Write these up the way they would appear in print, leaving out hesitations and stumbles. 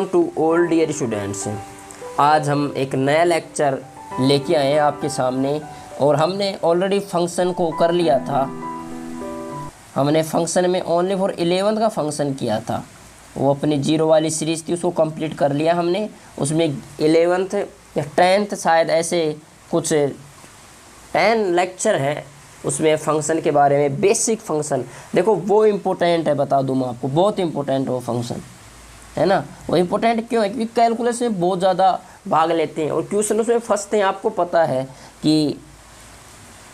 To all dear students, आज हम एक नया लेक्चर लेके आए हैं आपके सामने। और हमने ऑलरेडी फंक्शन को कर लिया था। हमने फंक्शन में ओनली फॉर 11th का फंक्शन किया था। वो अपनी जीरो वाली सीरीज़ थी, उसको कंप्लीट कर लिया हमने। उसमें 11th या 10th शायद ऐसे कुछ 10 लेक्चर है, उसमें फंक्शन के बारे में बेसिक फंक्शन। देखो वो इम्पोर्टेंट है, बता दूँ मैं आपको, बहुत इम्पोर्टेंट वो फंक्शन है ना। वो इम्पोर्टेंट क्यों है? क्योंकि कैलकुलस में बहुत ज़्यादा भाग लेते हैं और क्वेश्चन उसमें फंसते हैं। आपको पता है कि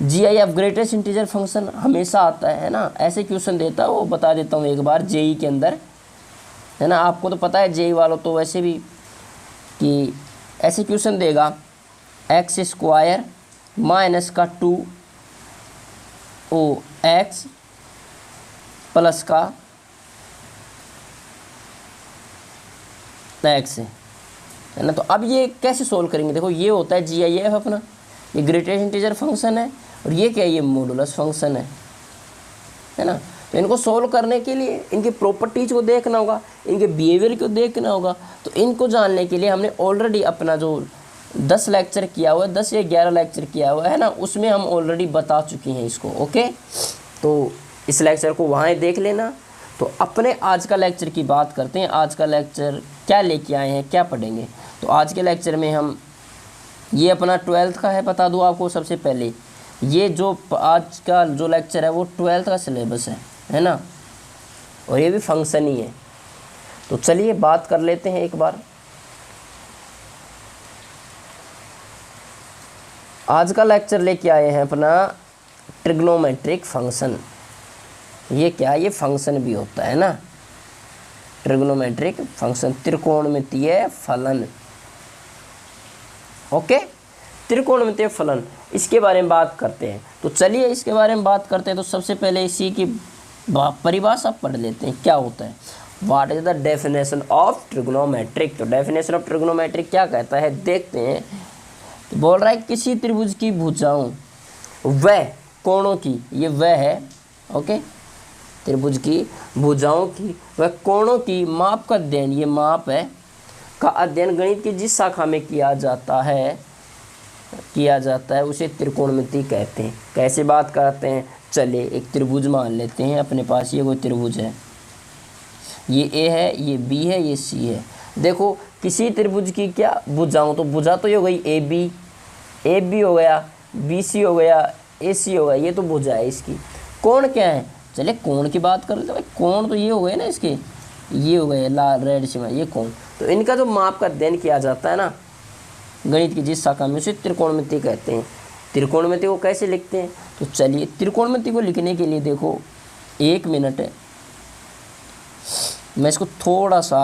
GIF ग्रेटेस्ट इंटीजर फंक्शन हमेशा आता है ना, ऐसे क्वेश्चन देता है। वो बता देता हूँ एक बार JEE के अंदर, है ना। आपको तो पता है JEE वालों तो वैसे भी कि ऐसे क्वेश्चन देगा, x² माइनस का 2x प्लस का x है ना। तो अब ये कैसे सोल्व करेंगे? देखो ये होता है GIF अपना, ये ग्रेटेस्ट इंटीजर फंक्शन है, और ये क्या है? ये मॉडुलस फंक्शन है ना। तो इनको सोल्व करने के लिए इनकी प्रॉपर्टीज को देखना होगा, इनके बिहेवियर को देखना होगा। तो इनको जानने के लिए हमने ऑलरेडी अपना जो 10 लेक्चर किया हुआ है, 10 या 11 लेक्चर किया हुआ है ना, उसमें हम ऑलरेडी बता चुके हैं इसको। ओके, तो इस लेक्चर को वहाँ देख लेना। तो अपने आज का लेक्चर की बात करते हैं। आज का लेक्चर क्या लेके आए हैं, क्या पढ़ेंगे? तो आज के लेक्चर में हम, ये अपना 12th का है, बता दूँ आपको सबसे पहले। ये जो आज का जो लेक्चर है वो 12th का सिलेबस है ना, और ये भी फंक्शन ही है। तो चलिए बात कर लेते हैं एक बार। आज का लेक्चर लेके आए हैं अपना ट्रिग्नोमेट्रिक फंक्शन। ये क्या? ये फंक्शन भी होता है ना, ट्रिग्नोमेट्रिक फंक्शन, त्रिकोणमितीय फलन। ओके, त्रिकोणमितीय फलन, इसके बारे में बात करते हैं। तो चलिए इसके बारे में बात करते हैं। तो सबसे पहले इसी की परिभाषा पढ़ लेते हैं, क्या होता है। What is the definition of trigonometric? तो डेफिनेशन ऑफ ट्रिग्नोमेट्रिक क्या कहता है, देखते हैं। तो बोल रहा है किसी त्रिभुज की भुजाओं व कोणों की, ये वह है, ओके, त्रिभुज की भुजाओं की व कोणों की माप का अध्ययन, ये माप है, का अध्ययन गणित की जिस शाखा में किया जाता है उसे त्रिकोणमिति कहते हैं। कैसे बात करते हैं? चलिए एक त्रिभुज मान लेते हैं अपने पास। ये कोई त्रिभुज है, ये A है, ये B है, ये C है। देखो किसी त्रिभुज की क्या भुजाओं, तो भुजा तो ये हो गई AB हो गया, BC हो गया, AC हो गया, ये तो भुजा है इसकी। कोण क्या है? चलिए कोण की बात कर लेते हैं। कोण तो ये हो गए ना इसके, ये हो गए लाल रेड सीमा, ये कोण। तो इनका जो माप का अध्ययन किया जाता है ना गणित की जिस शाखा में, उसे त्रिकोणमिति कहते हैं। त्रिकोणमिति को कैसे लिखते हैं? तो चलिए त्रिकोणमिति को लिखने के लिए देखो, 1 मिनट मैं इसको थोड़ा सा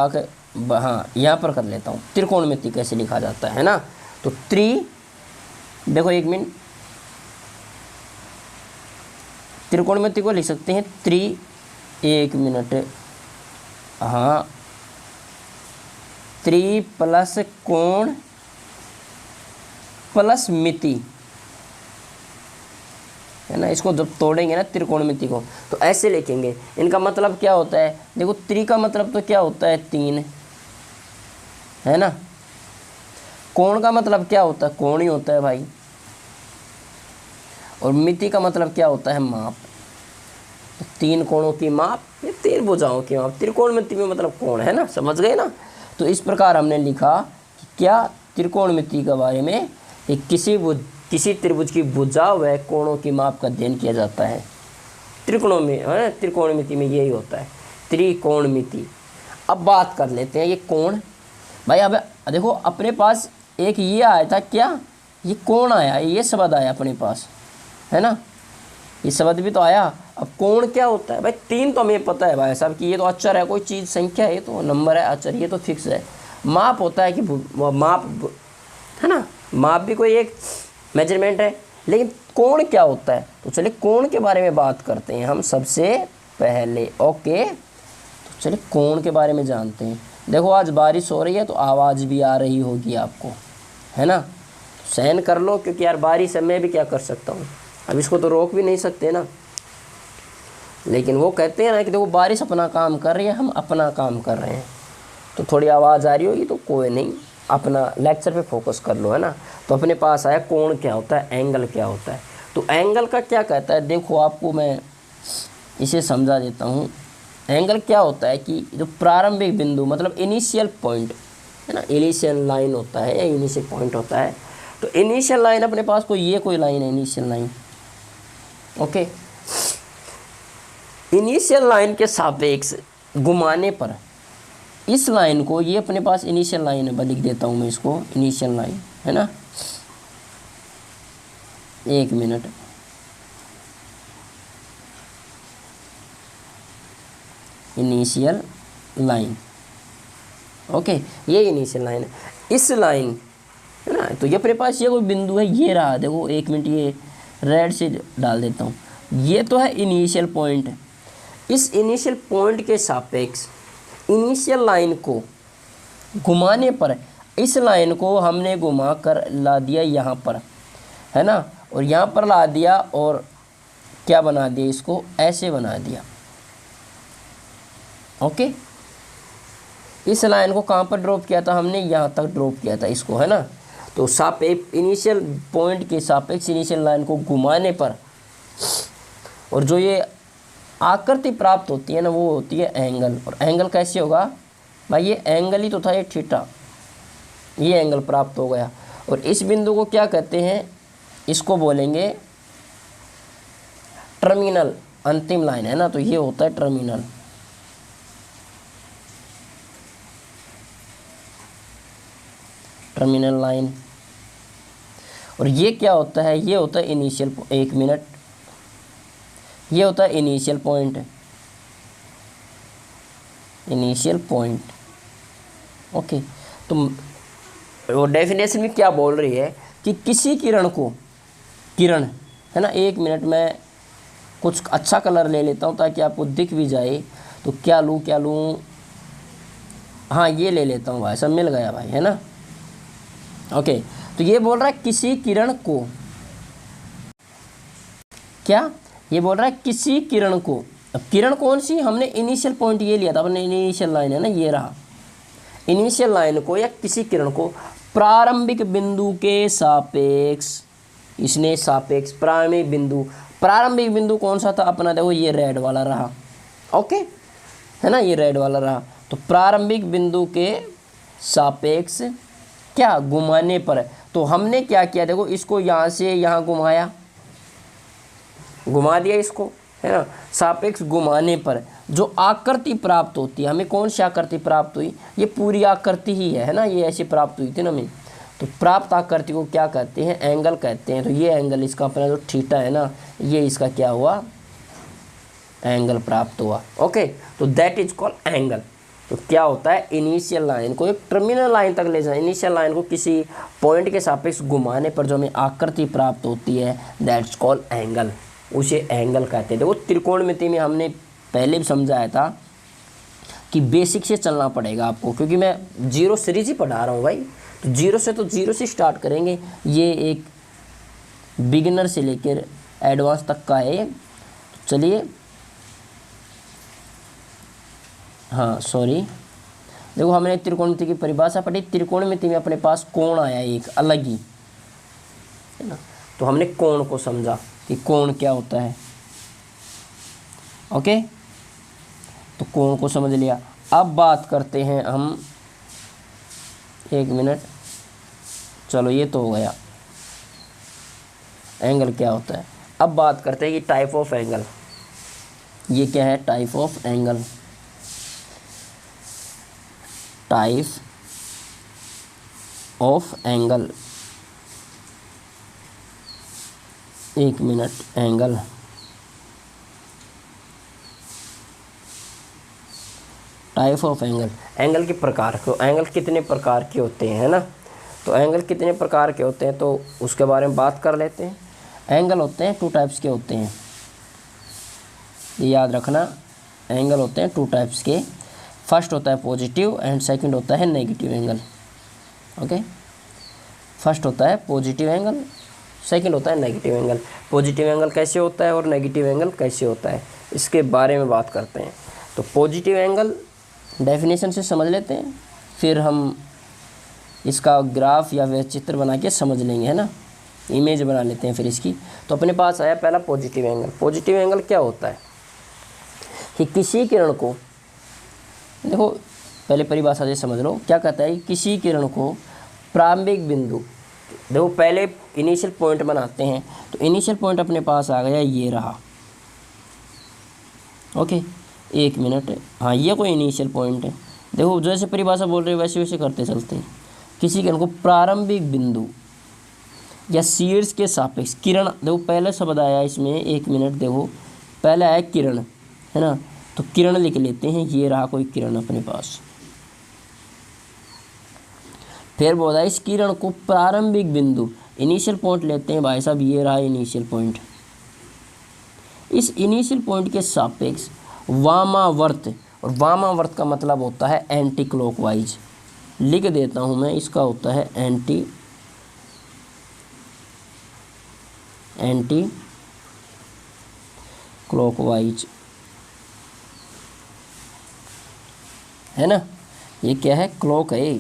हाँ यहाँ पर कर लेता हूँ। त्रिकोणमिति कैसे लिखा जाता है ना, तो देखो 1 मिनट, त्रिकोणमिति को लिख सकते हैं 1 मिनट, हाँ, 3 प्लस कोण प्लस मिति, है ना। इसको जब तोड़ेंगे ना त्रिकोणमिति को, तो ऐसे लिखेंगे। इनका मतलब क्या होता है? देखो 3 का मतलब तो क्या होता है? 3, है ना। कोण का मतलब क्या होता है? कोण ही होता है भाई। और मिति का मतलब क्या होता है? माप। तो 3 कोणों की माप, ये 3 भुजाओं की माप। त्रिकोणमिति में मतलब कोण, है ना, समझ गए ना। तो इस प्रकार हमने लिखा कि क्या त्रिकोणमिति के बारे में, किसी त्रिभुज की भुजा व कोणों की माप का अध्ययन किया जाता है। त्रिकोणमिति में यही होता है, त्रिकोणमिति। अब बात कर लेते हैं ये कोण। भाई अब देखो अपने पास एक ये आया था, क्या? ये कोण आया, ये शब्द आया अपने पास, है ना, ये शब्द भी तो आया। अब कोण क्या होता है भाई? 3 तो हमें पता है भाई साहब कि ये तो अक्षर है, कोई चीज़, संख्या है, तो नंबर है, अक्षर, ये तो फिक्स है। माप होता है कि माप, है ना, माप भी कोई एक मेजरमेंट है। लेकिन कोण क्या होता है? तो चलिए कोण के बारे में बात करते हैं हम सबसे पहले। ओके, तो चलिए कोण के बारे में जानते हैं। देखो आज बारिश हो रही है तो आवाज़ भी आ रही होगी आपको, है ना। सहन कर लो, क्योंकि यार बारिश है, मैं भी क्या कर सकता हूँ, अब इसको तो रोक भी नहीं सकते ना। लेकिन वो कहते हैं ना कि देखो बारिश अपना काम कर रही है, हम अपना काम कर रहे हैं, तो थोड़ी आवाज़ आ रही होगी तो कोई नहीं, अपना लेक्चर पे फोकस कर लो, है ना। तो अपने पास आया कोण क्या होता है, एंगल क्या होता है। तो एंगल का क्या कहता है, देखो आपको मैं इसे समझा देता हूँ। एंगल क्या होता है कि जो प्रारंभिक बिंदु मतलब इनिशियल पॉइंट है ना, इनिशियल लाइन होता है या इनिशियल पॉइंट होता है। तो इनिशियल लाइन अपने पास कोई लाइन है, initial line, okay. Initial line के सापेक्ष घुमाने पर इस लाइन को, ये अपने पास इनिशियल लाइन है, लिख देता हूँ मैं इसको इनिशियल लाइन, है ना। एक मिनट, इनिशियल लाइन, ओके, ये इनिशियल लाइन है। इस लाइन है ना, तो ये अपने पास ये कोई बिंदु है, ये रहा, देखो एक मिनट, ये रेड से डाल देता हूँ, ये तो है इनिशियल पॉइंट। इस इनिशियल पॉइंट के सापेक्ष इनिशियल लाइन को घुमाने पर इस लाइन को हमने घुमा कर ला दिया यहाँ पर, है ना, और यहाँ पर ला दिया और क्या बना दिया, इसको ऐसे बना दिया, ओके। इस लाइन को कहाँ पर ड्रॉप किया था हमने, यहाँ तक ड्रॉप किया था इसको, है ना। तो सापेक्ष इनिशियल पॉइंट के सापेक्ष इनिशियल लाइन को घुमाने पर और जो ये आकृति प्राप्त होती है ना, वो होती है एंगल। और एंगल कैसे होगा भाई, ये एंगल ही तो था, ये थीटा, ये एंगल प्राप्त हो गया। और इस बिंदु को क्या कहते हैं, इसको बोलेंगे टर्मिनल, अंतिम लाइन, है ना। तो ये होता है टर्मिनल, टर्मिनल लाइन। और ये क्या होता है, ये होता है इनिशियल, एक मिनट, ये होता है initial point, initial point, okay. तो वो डेफिनेशन में क्या बोल रही है कि किसी किरण को, किरण, है ना, एक मिनट मैं कुछ अच्छा कलर ले लेता हूँ ताकि आपको दिख भी जाए। तो क्या लूँ, हाँ ये ले लेता हूँ भाई, सब मिल गया भाई, है ना, ओके। तो ये बोल रहा है किसी किरण को, क्या ये बोल रहा है, किसी किरण को। अब किरण कौन सी, हमने इनिशियल पॉइंट ये लिया था, अपने इनिशियल लाइन है ना, ये रहा, इनिशियल लाइन को या किसी किरण को प्रारंभिक बिंदु के सापेक्ष, इसने सापेक्ष प्रारंभिक बिंदु कौन सा था अपना, देखो ये रेड वाला रहा, ओके, है ना, ये रेड वाला रहा। तो प्रारंभिक बिंदु के सापेक्ष क्या घुमाने पर, तो हमने क्या किया, देखो इसको यहाँ से यहाँ घुमा दिया इसको, है ना। सापेक्ष घुमाने पर जो आकृति प्राप्त होती है, हमें कौन सी आकृति प्राप्त हुई, ये पूरी आकृति ही है ना, ये ऐसी प्राप्त हुई थी ना हमें। तो प्राप्त आकृति को क्या कहते हैं, एंगल कहते हैं। तो ये एंगल, इसका अपना जो थीटा है ना, ये इसका क्या हुआ, एंगल प्राप्त हुआ, ओके। तो दैट इज कॉल्ड एंगल। तो क्या होता है, इनिशियल लाइन को एक टर्मिनल लाइन तक ले जाए, इनिशियल लाइन को किसी पॉइंट के सापेक्ष घुमाने पर जो हमें आकृति प्राप्त होती है, दैट्स कॉल्ड एंगल, उसे एंगल कहते हैं। देखो त्रिकोणमिति में हमने पहले भी समझाया था कि बेसिक से चलना पड़ेगा आपको, क्योंकि मैं जीरो सीरीज ही पढ़ा रहा हूँ भाई। तो जीरो से स्टार्ट करेंगे, ये एक बिगिनर से लेकर एडवांस तक का है। तो चलिए, हाँ सॉरी, देखो हमने त्रिकोणमिति की परिभाषा पढ़ी। त्रिकोणमिति में अपने पास कोण आया एक अलग ही, है ना। तो हमने कोण को समझा कि कोण क्या होता है, ओके। तो कोण को समझ लिया। अब बात करते हैं हम, एक मिनट, चलो ये तो हो गया एंगल क्या होता है। अब बात करते हैं कि टाइप ऑफ एंगल, ये क्या है, type of angle, type of angle, एक minute, angle, type of angle, angle के प्रकार। तो एंगल कितने प्रकार के होते हैं, है ना। तो एंगल कितने प्रकार के होते हैं, तो उसके बारे में बात कर लेते हैं। एंगल होते हैं 2 टाइप्स के होते हैं, ये याद रखना। एंगल होते हैं 2 टाइप्स के, फर्स्ट होता है पॉजिटिव एंड सेकंड होता है नेगेटिव एंगल, ओके। फर्स्ट होता है पॉजिटिव एंगल, सेकंड होता है नेगेटिव एंगल। पॉजिटिव एंगल कैसे होता है और नेगेटिव एंगल कैसे होता है, इसके बारे में बात करते हैं। तो पॉजिटिव एंगल डेफिनेशन से समझ लेते हैं। फिर हम इसका ग्राफ या वह चित्र बना के समझ लेंगे, है ना। इमेज बना लेते हैं फिर इसकी। तो अपने पास आया पहला पॉजिटिव एंगल। पॉजिटिव एंगल क्या होता है कि किसी किरण को, देखो पहले परिभाषा से समझ लो, क्या कहता है, किसी किरण को प्रारंभिक बिंदु, देखो पहले इनिशियल पॉइंट बनाते हैं। तो इनिशियल पॉइंट अपने पास आ गया, ये रहा, ओके। 1 मिनट, हाँ ये कोई इनिशियल पॉइंट है। देखो जैसे परिभाषा बोल रहे हैं वैसे वैसे करते चलते हैं। किसी किरण को प्रारंभिक बिंदु या शीर्ष के सापेक्ष, किरण, देखो पहले शब्द आया इसमें, 1 मिनट, देखो पहले आया किरण, है ना। तो किरण लिख लेते हैं, ये रहा कोई किरण अपने पास। फिर बोला इस किरण को प्रारंभिक बिंदु, इनिशियल पॉइंट लेते हैं भाई साहब, ये रहा इनिशियल पॉइंट। इस इनिशियल पॉइंट के सापेक्ष वामावर्त, और वामावर्त का मतलब होता है एंटी क्लॉकवाइज, लिख देता हूं मैं, इसका होता है एंटी क्लॉकवाइज, है ना। ये क्या है, क्लॉक है,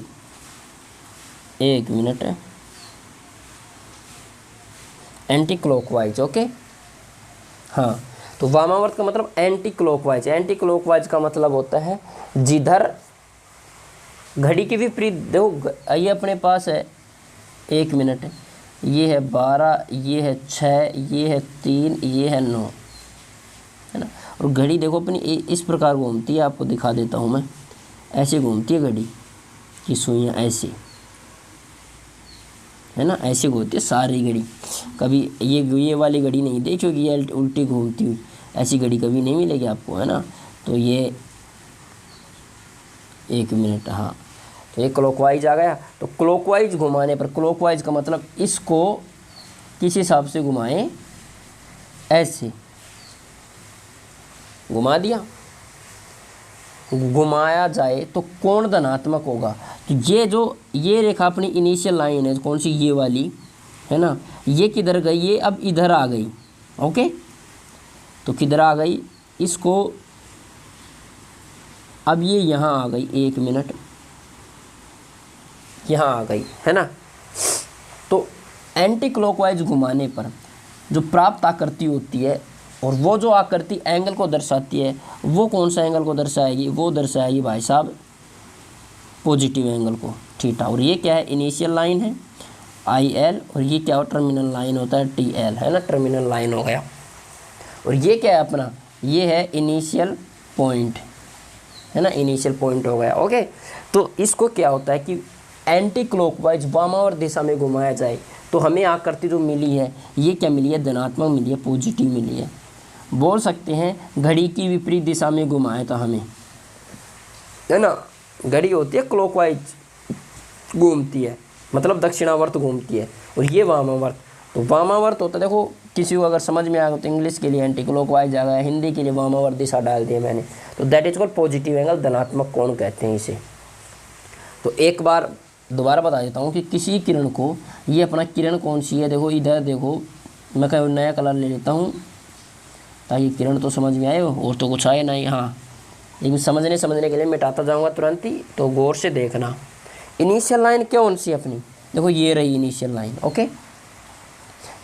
1 मिनट है, एंटी क्लॉकवाइज, ओके। हाँ, तो वामावर्त का मतलब एंटी क्लॉकवाइज। एंटी क्लॉकवाइज का मतलब होता है जिधर घड़ी के विपरीत, देखो ये अपने पास है 1 मिनट है, ये है 12, ये है 6, ये है 3, ये है 9, है ना। और घड़ी देखो अपनी इस प्रकार घूमती है, आपको दिखा देता हूँ मैं, ऐसे घूमती है घड़ी की सुइयाँ, ऐसे, है ना, ऐसे घूमती है सारी घड़ी। कभी ये वाली घड़ी नहीं देखोगी, ये उल्टी घूमती हुई, ऐसी घड़ी कभी नहीं मिलेगी आपको, है ना। तो ये 1 मिनट, हाँ, तो ये क्लॉकवाइज आ गया। तो क्लॉकवाइज घुमाने पर, क्लॉकवाइज का मतलब इसको किस हिसाब से घुमाएं, ऐसे घुमा दिया, घुमाया जाए तो कोण धनात्मक होगा। तो ये रेखा अपनी इनिशियल लाइन है, कौन सी, ये वाली, है ना, ये किधर गई, ये अब इधर आ गई, ओके। तो किधर आ गई, इसको अब ये यहाँ आ गई, 1 मिनट, यहाँ आ गई, है ना। तो एंटी क्लॉकवाइज घुमाने पर जो प्राप्त आकृति होती है, और वो जो आकृति एंगल को दर्शाती है, वो कौन सा एंगल को दर्शाएगी, वो दर्शाएगी भाई साहब पॉजिटिव एंगल को, थीटा। और ये क्या है, इनिशियल लाइन है IL, और ये क्या हो, टर्मिनल लाइन होता है TL, है ना, टर्मिनल लाइन हो गया। और ये क्या है अपना, ये है इनिशियल पॉइंट, है ना, इनिशियल पॉइंट हो गया, ओके। तो इसको क्या होता है कि एंटी क्लॉकवाइज वामावर्त दिशा में घुमाया जाए तो हमें आकृति जो मिली है, ये क्या मिली है, धनात्मक मिली है, पॉजिटिव मिली है। बोल सकते हैं घड़ी की विपरीत दिशा में घुमाए तो हमें, है ना, घड़ी होती है क्लॉकवाइज घूमती है, मतलब दक्षिणावर्त घूमती है, और ये वामावर्त। तो वामावर्त होता है, देखो किसी को अगर समझ में आ गया तो इंग्लिश के लिए एंटी क्लॉकवाइज आ गया, हिंदी के लिए वामावर्त दिशा डाल दिया मैंने। तो that is called positive angle, धनात्मक कोण कहते हैं इसे। तो एक बार दोबारा बता देता हूँ कि किसी किरण को, ये अपना किरण कौन सी है, देखो इधर देखो, मैं कहीं नया कलर ले लेता हूँ ताकि किरण तो समझ में आए, और तो कुछ आए नहीं, हाँ, लेकिन समझने के लिए मिटाता जाऊँगा तुरंत ही, तो गौर से देखना। इनिशियल लाइन कौन सी अपनी, देखो ये रही initial line, okay.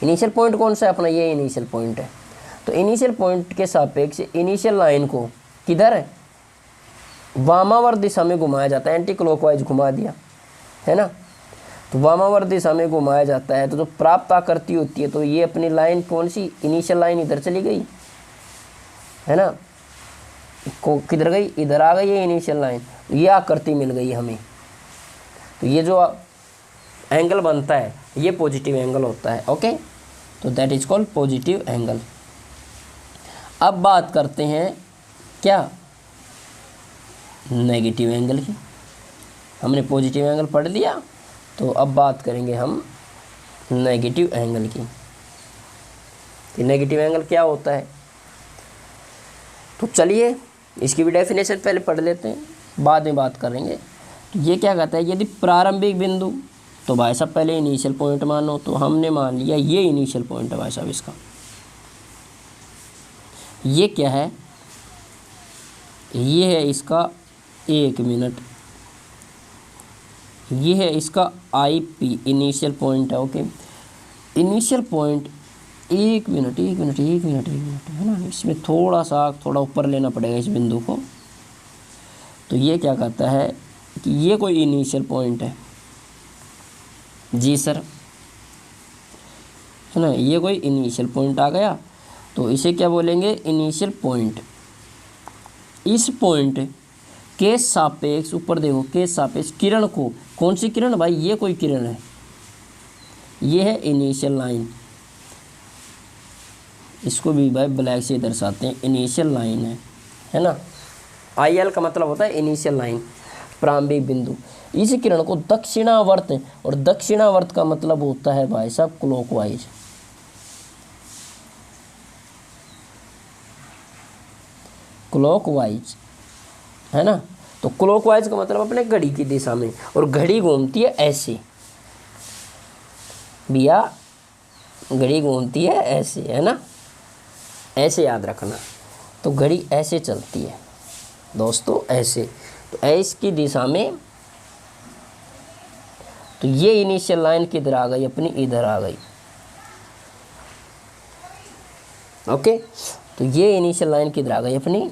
Initial point कौन सा है अपना, ये इनिशियल पॉइंट है। तो इनिशियल पॉइंट के सापेक्ष इनिशियल लाइन को किधर है, वामावर्त दिशा में घुमाया जाता है, एंटी क्लॉकवाइज घुमा दिया, है ना। तो वामावर्त दिशा में घुमाया जाता है, तो जो प्राप्त आकृति होती है, तो ये अपनी लाइन कौन सी, इनिशियल लाइन इधर चली गई, है ना, को किधर गई, इधर आ गई है इनिशियल लाइन, ये आकृति मिल गई हमें। तो ये जो एंगल बनता है ये पॉजिटिव एंगल होता है, ओके। तो that is called positive angle. अब बात करते हैं क्या, नेगेटिव एंगल की। हमने पॉजिटिव एंगल पढ़ लिया, तो अब बात करेंगे हम नेगेटिव एंगल की, कि नेगेटिव एंगल क्या होता है। तो चलिए इसकी भी डेफिनेशन पहले पढ़ लेते हैं, बाद में बात करेंगे। तो ये क्या कहता है, यदि प्रारंभिक बिंदु, तो भाई साहब पहले इनिशियल पॉइंट मानो, तो हमने मान लिया ये इनिशियल पॉइंट है भाई साहब इसका। ये क्या है, ये है इसका 1 मिनट, ये है इसका IP इनिशियल पॉइंट है। ओके, इनिशियल पॉइंट, एक मिनट है ना, इसमें थोड़ा ऊपर लेना पड़ेगा इस बिंदु को। तो ये क्या कहता है कि ये कोई इनिशियल पॉइंट है। जी सर, है ना, ये कोई इनिशियल पॉइंट आ गया, तो इसे क्या बोलेंगे, इनिशियल पॉइंट। इस पॉइंट के सापेक्ष, ऊपर देखो, के सापेक्ष किरण को, कौन सी किरण भाई, ये कोई किरण है, ये है इनिशियल लाइन। इसको भी भाई ब्लैक से दर्शाते हैं, इनिशियल लाइन है ना। IL का मतलब होता है इनिशियल लाइन, प्रारंभिक बिंदु। इस किरण को दक्षिणावर्त, और दक्षिणावर्त का मतलब होता है भाई साहब क्लॉकवाइज। क्लॉकवाइज है ना, तो क्लॉकवाइज का मतलब अपने घड़ी की दिशा में, और घड़ी घूमती है ऐसे भैया, घड़ी घूमती है ऐसे, है ना, ऐसे याद रखना। तो घड़ी ऐसे चलती है दोस्तों, ऐसे, तो ऐसे की दिशा में। तो ये इनिशियल लाइन किधर आ गई अपनी, इधर आ गई। ओके, तो ये इनिशियल लाइन किधर आ गई अपनी,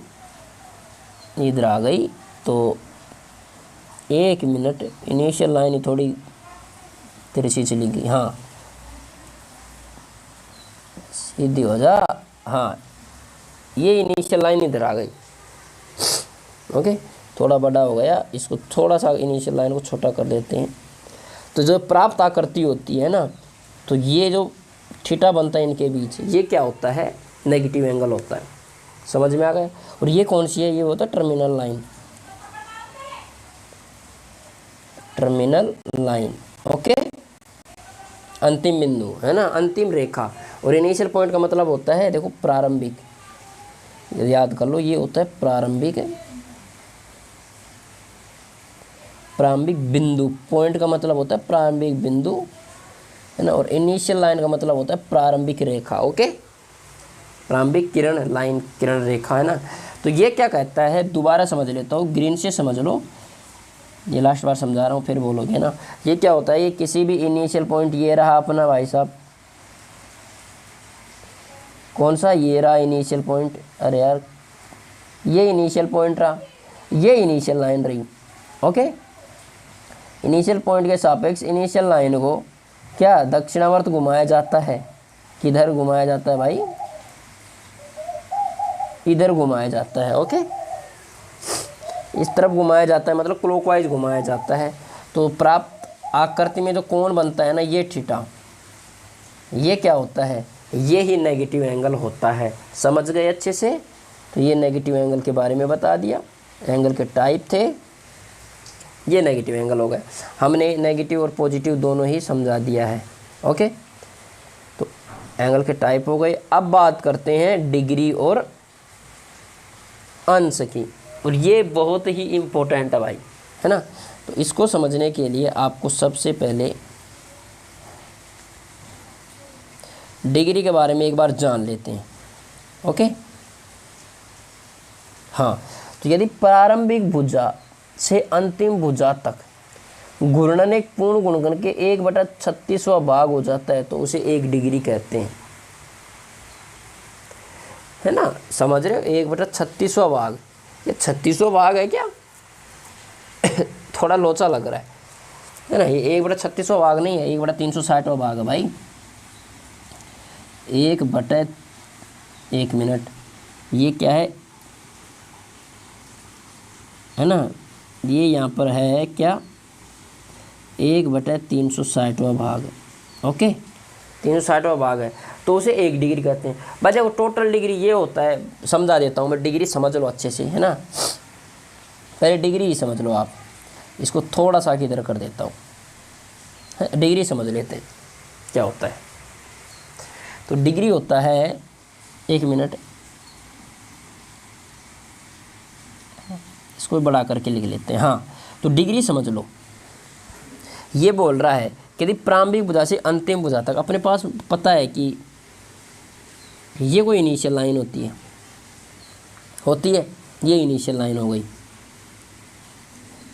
इधर आ गई। तो एक मिनट, इनिशियल लाइन थोड़ी तिरछी चली गई, हाँ सीधी हो जा, हाँ ये इनिशियल लाइन इधर आ गई। ओके, थोड़ा बड़ा हो गया, इसको थोड़ा सा इनिशियल लाइन को छोटा कर देते हैं। तो जो प्राप्त आकृति होती है ना, तो ये जो थीटा बनता है इनके बीच, ये क्या होता है, नेगेटिव एंगल होता है। समझ में आ गया। और ये कौन सी है, ये होता है terminal line, terminal line. Okay, अंतिम बिंदु है ना, अंतिम रेखा। और इनिशियल पॉइंट का मतलब होता है, देखो प्रारंभिक, याद कर लो, ये होता है प्रारंभिक, प्रारंभिक बिंदु। पॉइंट का मतलब होता है प्रारंभिक बिंदु, है ना, और इनिशियल लाइन का मतलब होता है प्रारंभिक रेखा। ओके, प्रारंभिक किरण लाइन, किरण रेखा, है ना। तो ये क्या कहता है, दोबारा समझ लेता हूँ, ग्रीन से समझ लो, ये लास्ट बार समझा रहा हूँ फिर बोलोगे ना। ये क्या होता है, ये किसी भी इनिशियल पॉइंट, ये रहा अपना भाई साहब, कौन सा, ये रहा इनिशियल पॉइंट, अरे यार ये इनिशियल पॉइंट रहा, ये इनिशियल लाइन रही। ओके, इनिशियल पॉइंट के सापेक्ष इनिशियल लाइन को क्या दक्षिणावर्त घुमाया जाता है, किधर घुमाया जाता है भाई, इधर घुमाया जाता है। ओके, इस तरफ घुमाया जाता है, मतलब क्लॉकवाइज घुमाया जाता है। तो प्राप्त आकृति में जो कोण बनता है ना, ये थीटा, ये क्या होता है, ये ही नेगेटिव एंगल होता है। समझ गए अच्छे से। तो ये नेगेटिव एंगल के बारे में बता दिया, एंगल के टाइप थे, ये नेगेटिव एंगल हो गए। हमने नेगेटिव और पॉजिटिव दोनों ही समझा दिया है। ओके, तो एंगल के टाइप हो गए। अब बात करते हैं डिग्री और अंश की, और ये बहुत ही इम्पोर्टेंट है भाई, है ना। तो इसको समझने के लिए आपको सबसे पहले डिग्री के बारे में एक बार जान लेते हैं। ओके, हाँ, तो यदि प्रारंभिक भुजा से अंतिम भुजा तक घूर्णन एक पूर्ण गुणन के 1/36वां भाग हो जाता है, तो उसे 1 डिग्री कहते हैं, है ना। समझ रहे हो, 1/36वां भाग, ये 36वां भाग है क्या थोड़ा लोचा लग रहा है ना। ये 1/36वां भाग नहीं है, 1/360वां भाग है भाई। 1 मिनट, ये क्या है ना, ये यहाँ पर है क्या, 1/360वां भाग। ओके, 360वां भाग है, तो उसे 1 डिग्री कहते हैं। बच्चे वो टोटल डिग्री ये होता है, समझा देता हूँ मैं, डिग्री समझ लो अच्छे से, है ना। पहले डिग्री ही समझ लो आप, इसको थोड़ा सा किधर कर देता हूँ, डिग्री समझ लेते हैं क्या होता है। तो डिग्री होता है, 1 मिनट, इसको बड़ा करके लिख लेते हैं। हाँ, तो डिग्री समझ लो, ये बोल रहा है कि यदि प्रारंभिक भुजा से अंतिम भुजा तक, अपने पास पता है कि ये कोई इनिशियल लाइन होती है, ये इनिशियल लाइन हो गई,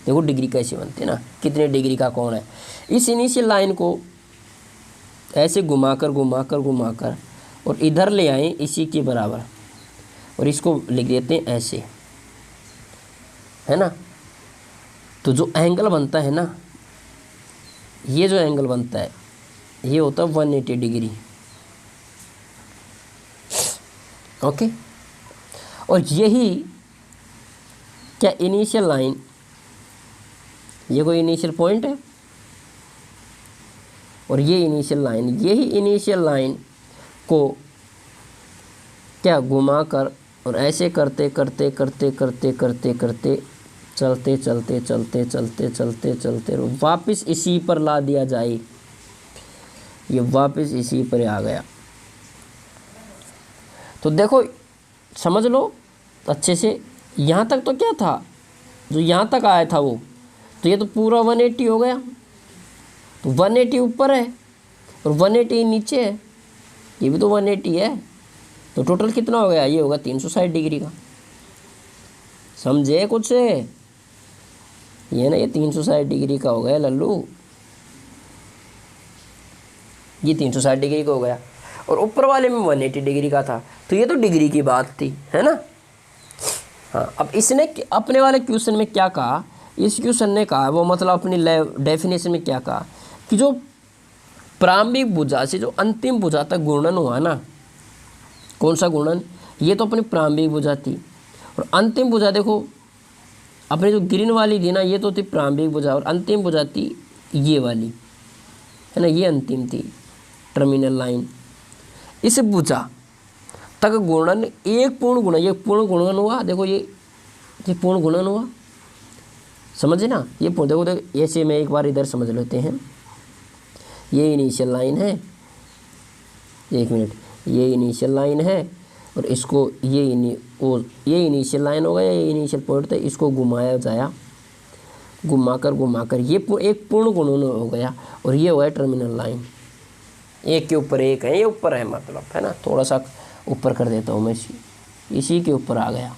देखो डिग्री कैसे बनते हैं ना, कितने डिग्री का कोण है। इस इनिशियल लाइन को ऐसे घुमाकर घुमाकर घुमाकर और इधर ले आए इसी के बराबर, और इसको लिख देते हैं ऐसे, है ना। तो जो एंगल बनता है ना, ये जो एंगल बनता है ये होता है 180 डिग्री। ओके, और यही क्या इनिशियल लाइन, ये कोई इनिशियल पॉइंट है और ये इनिशियल लाइन, यही इनिशियल लाइन को क्या घुमाकर और ऐसे करते करते करते करते करते करते चलते चलते चलते चलते चलते चलते वापस इसी पर ला दिया जाए। ये वापस इसी पर आ गया। तो देखो समझ लो अच्छे से, यहाँ तक तो क्या था, जो यहाँ तक आया था वो, तो ये तो पूरा 180 हो गया। तो 180 ऊपर है और 180 नीचे है, ये भी तो 180 है। तो टोटल कितना हो गया, ये होगा 360 डिग्री का। समझे कुछ से, ये ना ये 360 डिग्री का हो गया लल्लू, ये 360 डिग्री का हो गया। और ऊपर वाले में 180 डिग्री का था, तो ये तो डिग्री की बात थी, है ना। हाँ, अब इसने अपने वाले क्वेश्चन में क्या कहा, इस क्वेश्चन ने कहा वो मतलब अपनी डेफिनेशन में क्या कहा कि जो प्रारंभिक भुजा से जो अंतिम भुजा तक घूर्णन हुआ ना, कौन सा घूर्णन, ये तो अपनी प्रारंभिक भुजा थी, और अंतिम भुजा देखो अपनी जो ग्रीन वाली थी ना, ये तो थी प्रारंभिक भुजा, और अंतिम भुजा थी ये वाली, है ना, ये अंतिम थी टर्मिनल लाइन। इस भुजा तक घूर्णन एक पूर्ण गुणन, ये पूर्ण गुणन हुआ, देखो ये पूर्ण गुणन हुआ, समझे ना। ये देखो देखो ऐसे में एक बार इधर समझ लेते हैं, ये इनिशियल लाइन है, एक मिनट, ये इनिशियल लाइन है, और इसको ये इनिशियल लाइन हो गया, ये इनिशियल पॉइंट था, इसको घुमाया जाया, घुमाकर ये एक पूर्ण गुणन हो गया, और ये हो गया टर्मिनल लाइन। एक के ऊपर एक है, ये ऊपर है मतलब, है ना, थोड़ा सा ऊपर कर देता हूँ मैं, इसी के ऊपर आ गया,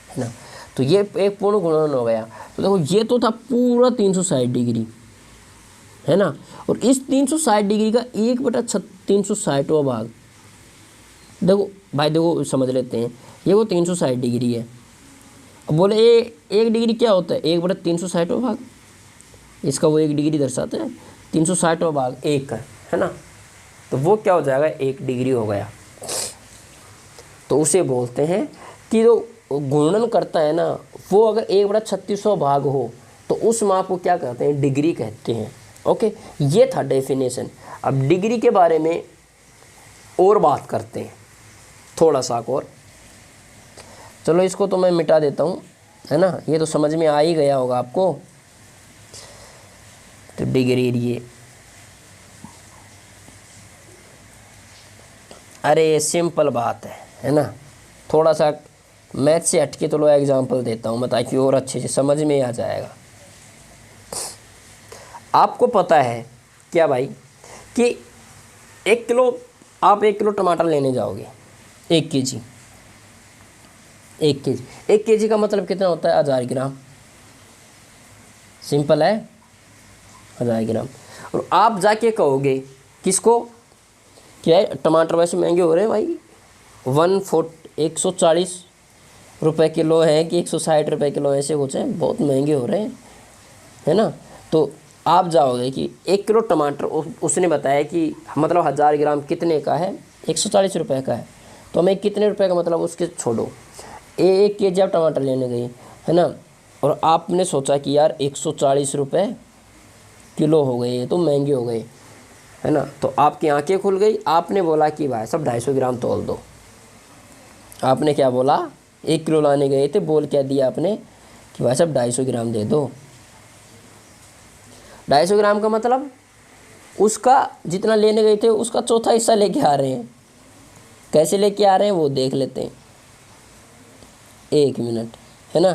है ना। तो ये एक पूर्ण गुणन हो गया। तो देखो ये तो था पूरा 360 डिग्री, है ना, और इस 360 डिग्री का 1/360वां भाग, देखो भाई देखो समझ लेते हैं, ये वो 360 डिग्री है। अब बोले एक डिग्री क्या होता है, 1/360वां भाग, इसका वो 1 डिग्री दर्शाता है, 360वां भाग 1 है ना, तो वो क्या हो जाएगा, 1 डिग्री हो गया। तो उसे बोलते हैं कि जो घूर्णन करता है ना, वो अगर 1/3600 भाग हो तो उस माप को क्या कहते हैं, डिग्री कहते हैं। ओके, ये था डेफिनेशन। अब डिग्री के बारे में और बात करते हैं थोड़ा सा और, चलो इसको तो मैं मिटा देता हूँ, है ना, ये तो समझ में आ ही गया होगा आपको। तो डिग्री ये, अरे सिंपल बात है ना, थोड़ा सा मैथ से हटके तो लो एग्जांपल देता हूँ मैं, ताकि और अच्छे से समझ में आ जाएगा। आपको पता है क्या भाई कि 1 किलो टमाटर लेने जाओगे, 1 केजी, 1 केजी का मतलब कितना होता है, 1000 ग्राम, सिंपल है, 1000 ग्राम। और आप जाके कहोगे किसको, क्या है टमाटर वैसे महंगे हो रहे हैं भाई, 140 रुपये किलो है कि 160 रुपये किलो, ऐसे कुछ है, बहुत महंगे हो रहे हैं, है ना। तो आप जाओगे कि 1 किलो टमाटर, उसने बताया कि मतलब 1000 ग्राम कितने का है, 140 रुपये का है, तो हमें कितने रुपए का मतलब उसके छोड़ो, 1 केजी आप टमाटर लेने गए, है ना, और आपने सोचा कि यार 140 रुपये किलो हो गए, तो महंगे हो गए, है ना। तो आपकी आंखें खुल गई, आपने बोला कि भाई सब 250 ग्राम तोल दो। आपने क्या बोला, 1 किलो लाने गए थे, बोल क्या दिया आपने कि भाई साहब 250 ग्राम दे दो। 250 ग्राम का मतलब उसका जितना लेने गए थे उसका चौथा हिस्सा लेके आ रहे हैं। कैसे लेके आ रहे हैं वो देख लेते हैं, 1 मिनट, है ना।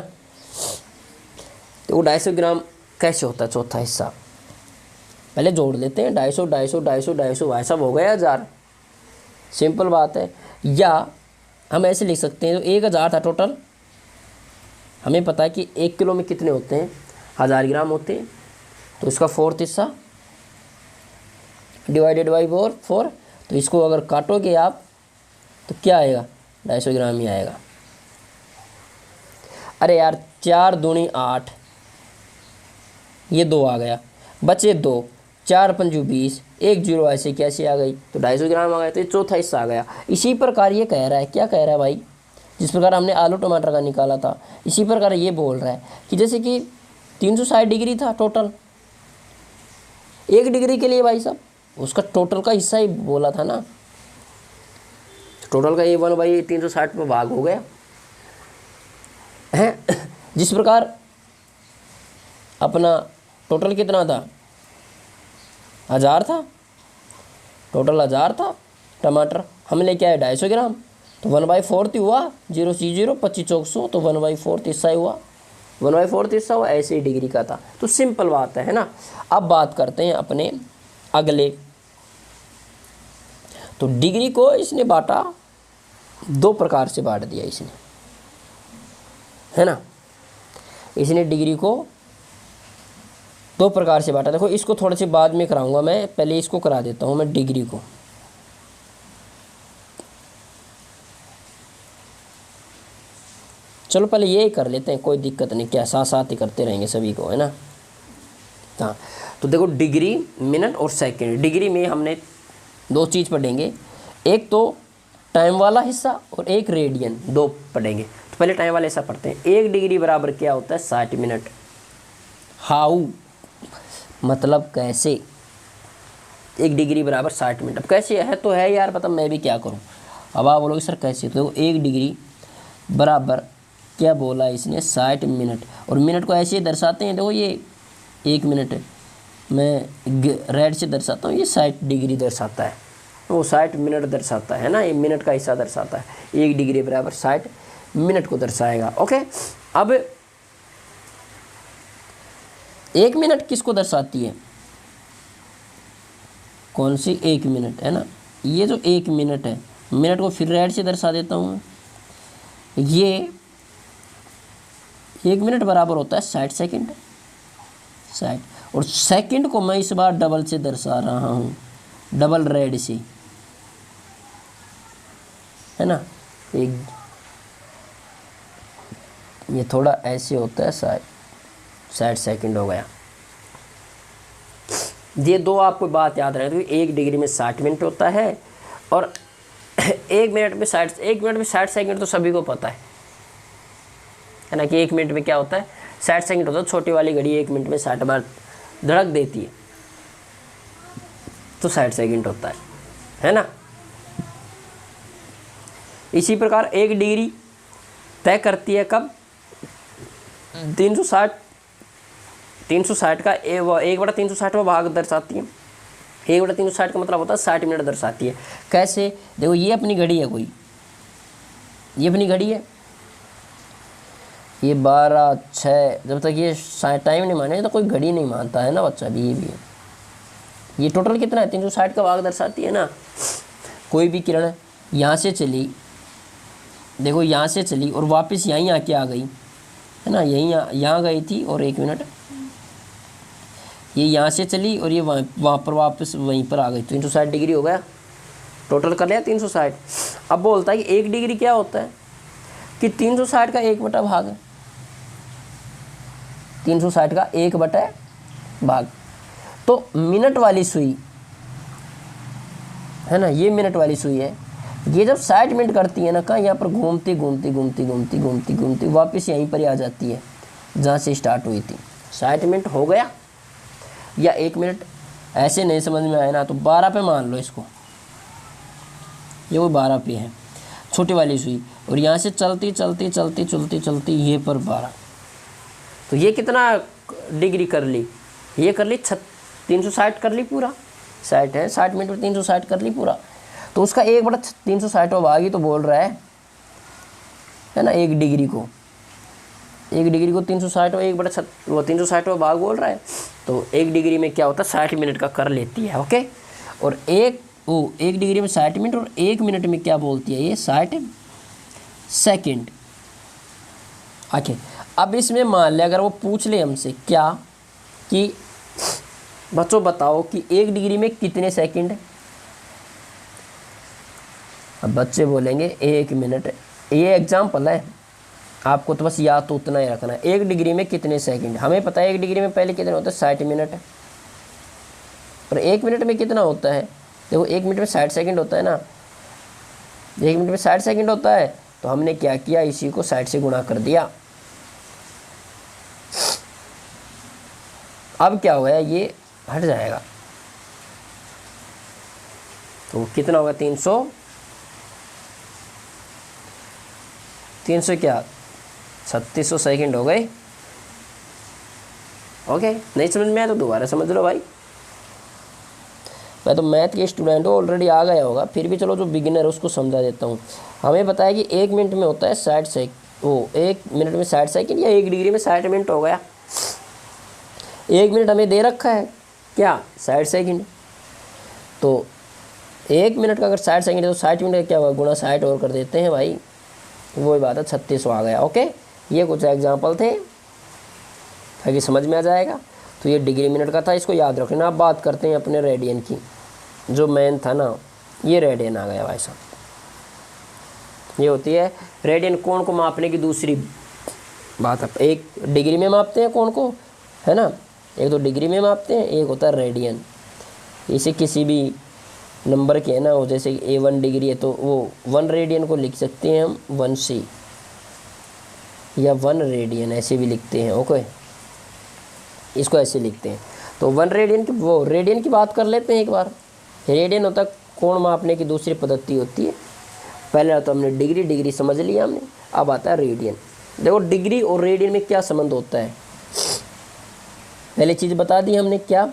तो वो 250 ग्राम कैसे होता है चौथा हिस्सा, पहले जोड़ लेते हैं, 250 250 250 250 भाई साहब हो गया 1000, सिंपल बात है। या हम ऐसे लिख सकते हैं, तो 1000 था टोटल, हमें पता है कि 1 किलो में कितने होते हैं, 1000 ग्राम होते हैं। तो इसका 4th हिस्सा डिवाइडेड बाई 4, तो इसको अगर काटोगे आप तो क्या आएगा, 250 ग्राम ही आएगा। अरे यार 4 दूनी 8, ये 2 आ गया, बचे 2, 4 पंजू 20, 1 जीरो ऐसे कैसे आ गई, तो 250 ग्राम आ गया। तो ये चौथा हिस्सा आ गया। इसी प्रकार ये कह रहा है, क्या कह रहा है भाई, जिस प्रकार हमने आलू टमाटर का निकाला था, इसी प्रकार ये बोल रहा है कि जैसे कि 360 डिग्री था टोटल, 1 डिग्री के लिए भाई साहब उसका टोटल का हिस्सा ही बोला था ना, टोटल का ये 1/360 में भाग हो गया है। जिस प्रकार अपना टोटल कितना था, 1000 था, टोटल 1000 था टमाटर, हम लेके आए 250 ग्राम, तो 1/4 हुआ, 0 सी 0, 25 चौक 100, तो 1/4 हिस्सा ही हुआ, 1/4 हिस्सा हुआ, ऐसे ही डिग्री का था। तो सिंपल बात है ना। अब बात करते हैं अपने अगले। तो डिग्री को इसने बांटा, 2 प्रकार से बांट दिया इसने, है ना। इसने डिग्री को 2 प्रकार से बांटा। देखो इसको थोड़े से बाद में कराऊंगा मैं, पहले इसको करा देता हूँ मैं डिग्री को। चलो पहले ये कर लेते हैं, कोई दिक्कत नहीं, क्या साथ साथ ही करते रहेंगे सभी को, है ना। हाँ तो देखो डिग्री, मिनट और सेकंड। डिग्री में हमने 2 चीज़ पढ़ेंगे, एक तो टाइम वाला हिस्सा और एक रेडियन, 2 पढ़ेंगे। तो पहले टाइम वाला हिस्सा पढ़ते हैं। 1 डिग्री बराबर क्या होता है, 60 मिनट। हाउ मतलब कैसे, 1 डिग्री बराबर 60 मिनट। अब कैसे है तो है यार, पता मैं भी क्या करूं। अब आप बोलोगे सर कैसे, तो 1 डिग्री बराबर क्या बोला इसने, 60 मिनट। और मिनट को ऐसे दर्शाते हैं, देखो ये 1 मिनट है, मैं रेड से दर्शाता हूँ, ये 60 डिग्री दर्शाता है, वो 60 मिनट दर्शाता है ना, ये मिनट का हिस्सा दर्शाता है। 1 डिग्री बराबर 60 मिनट को दर्शाएगा। ओके, अब 1 मिनट किसको दर्शाती है, कौन सी 1 मिनट, है ना। ये जो 1 मिनट है, मिनट को फिर रेड से दर्शा देता हूँ। ये 1 मिनट बराबर होता है 60 सेकंड, 60। और सेकंड को मैं इस बार डबल से दर्शा रहा हूँ, डबल रेड से, है ना। एक ये थोड़ा ऐसे होता है, 60 सेकंड हो गया। ये 2 आपको बात याद रहे, तो 1 डिग्री में 60 मिनट होता है और 1 मिनट में 60 सेकंड तो सभी को पता है ना, कि 1 मिनट में क्या होता है, 60 सेकंड होता है। छोटी वाली घड़ी 1 मिनट में 60 बार धड़क देती है, तो 60 सेकंड होता है ना। इसी प्रकार 1 डिग्री तय करती है कब, 360 का 1/360 भाग दर्शाती है। 1/360 का मतलब होता है 60 मिनट दर्शाती है। कैसे, देखो ये अपनी घड़ी है, कोई ये अपनी घड़ी है, ये 12:06, जब तक ये टाइम नहीं माने तो कोई घड़ी नहीं मानता है ना बच्चा, भी ये भी है। ये टोटल कितना है, 360 का भाग दर्शाती है ना। कोई भी किरण यहाँ से चली, देखो यहाँ से चली और वापस यहीं आके आ गई, है ना, यहाँ गई थी, और 1 मिनट ये यहाँ से चली और ये वहाँ पर वापस वहीं पर आ गई, 360 डिग्री हो गया, टोटल कर लिया 360। अब बोलता है कि 1 डिग्री क्या होता है, कि 360 का 1 भाग है, 360 का 1 भाग। तो मिनट वाली सुई है ना, ये मिनट वाली सुई है, ये जब 60 मिनट करती है ना, कहाँ यहाँ पर घूमती वापस यहीं पर ही आ जाती है जहाँ से स्टार्ट हुई थी। 60 मिनट हो गया या 1 मिनट, ऐसे नहीं समझ में आया ना तो 12 पे मान लो इसको, ये वो 12 पे है छोटी वाली सुई, और यहाँ से चलती ये पर 12। तो ये कितना डिग्री कर ली, ये कर ली 360 कर ली पूरा, 60 है, 60 मिनट में 360 कर ली पूरा। तो उसका 1/360 भाग ही तो बोल रहा है ना, 1 डिग्री को 360 वो 360 भाग बोल रहा है। तो 1 डिग्री में क्या होता है, 60 मिनट का कर लेती है। ओके, और 1 डिग्री में 60 मिनट, और 1 मिनट में क्या बोलती है, ये 60 सेकंड। ओके, अब इसमें मान लिया अगर वो पूछ ले हमसे क्या कि बच्चों बताओ कि 1 डिग्री में कितने सेकंड है। अब बच्चे बोलेंगे 1 मिनट। ये एग्जाम्पल है, आपको तो बस याद तो उतना ही रखना है। 1 डिग्री में कितने सेकंड, हमें पता है 1 डिग्री में पहले कितने होता है 60 मिनट है। और 1 मिनट में कितना होता है, देखो 1 मिनट में 60 सेकंड होता है ना, 1 मिनट में 60 सेकंड होता है। तो हमने क्या किया, इसी को 60 से गुणा कर दिया। अब क्या होगा, ये हट जाएगा तो कितना होगा 300 क्या 3600 सेकंड हो गए। ओके, नहीं समझ में आया तो दोबारा समझ लो भाई। मैं तो मैथ के स्टूडेंट हूँ, ऑलरेडी आ गया होगा, फिर भी चलो जो बिगिनर है उसको समझा देता हूँ। हमें बताया कि 1 मिनट में होता है 60 सेकंड, वो 1 मिनट में 60 सेकंड या 1 डिग्री में 60 मिनट हो गया। 1 मिनट हमें दे रखा है क्या 60 सेकंड, तो 1 मिनट का अगर 60 सेकंड है तो 60 मिनट का क्या होगा, गुणा 60 और कर देते हैं भाई, वही बात है 3600 आ गया। ओके, ये कुछ एग्जाम्पल थे ताकि समझ में आ जाएगा। तो ये डिग्री मिनट का था, इसको याद रख लेना। अब बात करते हैं अपने रेडियन की, जो मेन था ना, ये रेडियन आ गया भाई साहब। ये होती है रेडियन, कोण को मापने की दूसरी बात है। एक डिग्री में मापते हैं कोण को, है ना, एक तो डिग्री में मापते हैं, एक होता है रेडियन। इसे किसी भी नंबर के है ना, वो जैसे A1 डिग्री है तो वो 1 रेडियन को लिख सकते हैं हम 1C या 1 रेडियन ऐसे भी लिखते हैं। ओके, इसको ऐसे लिखते हैं। तो 1 रेडियन की, वो रेडियन की बात कर लेते हैं एक बार। रेडियन होता है कोण मापने की दूसरी पद्धति होती है। पहले तो हमने डिग्री समझ लिया हमने, अब आता है रेडियन। देखो डिग्री और रेडियन में क्या संबंध होता है, पहली चीज़ बता दी हमने। क्या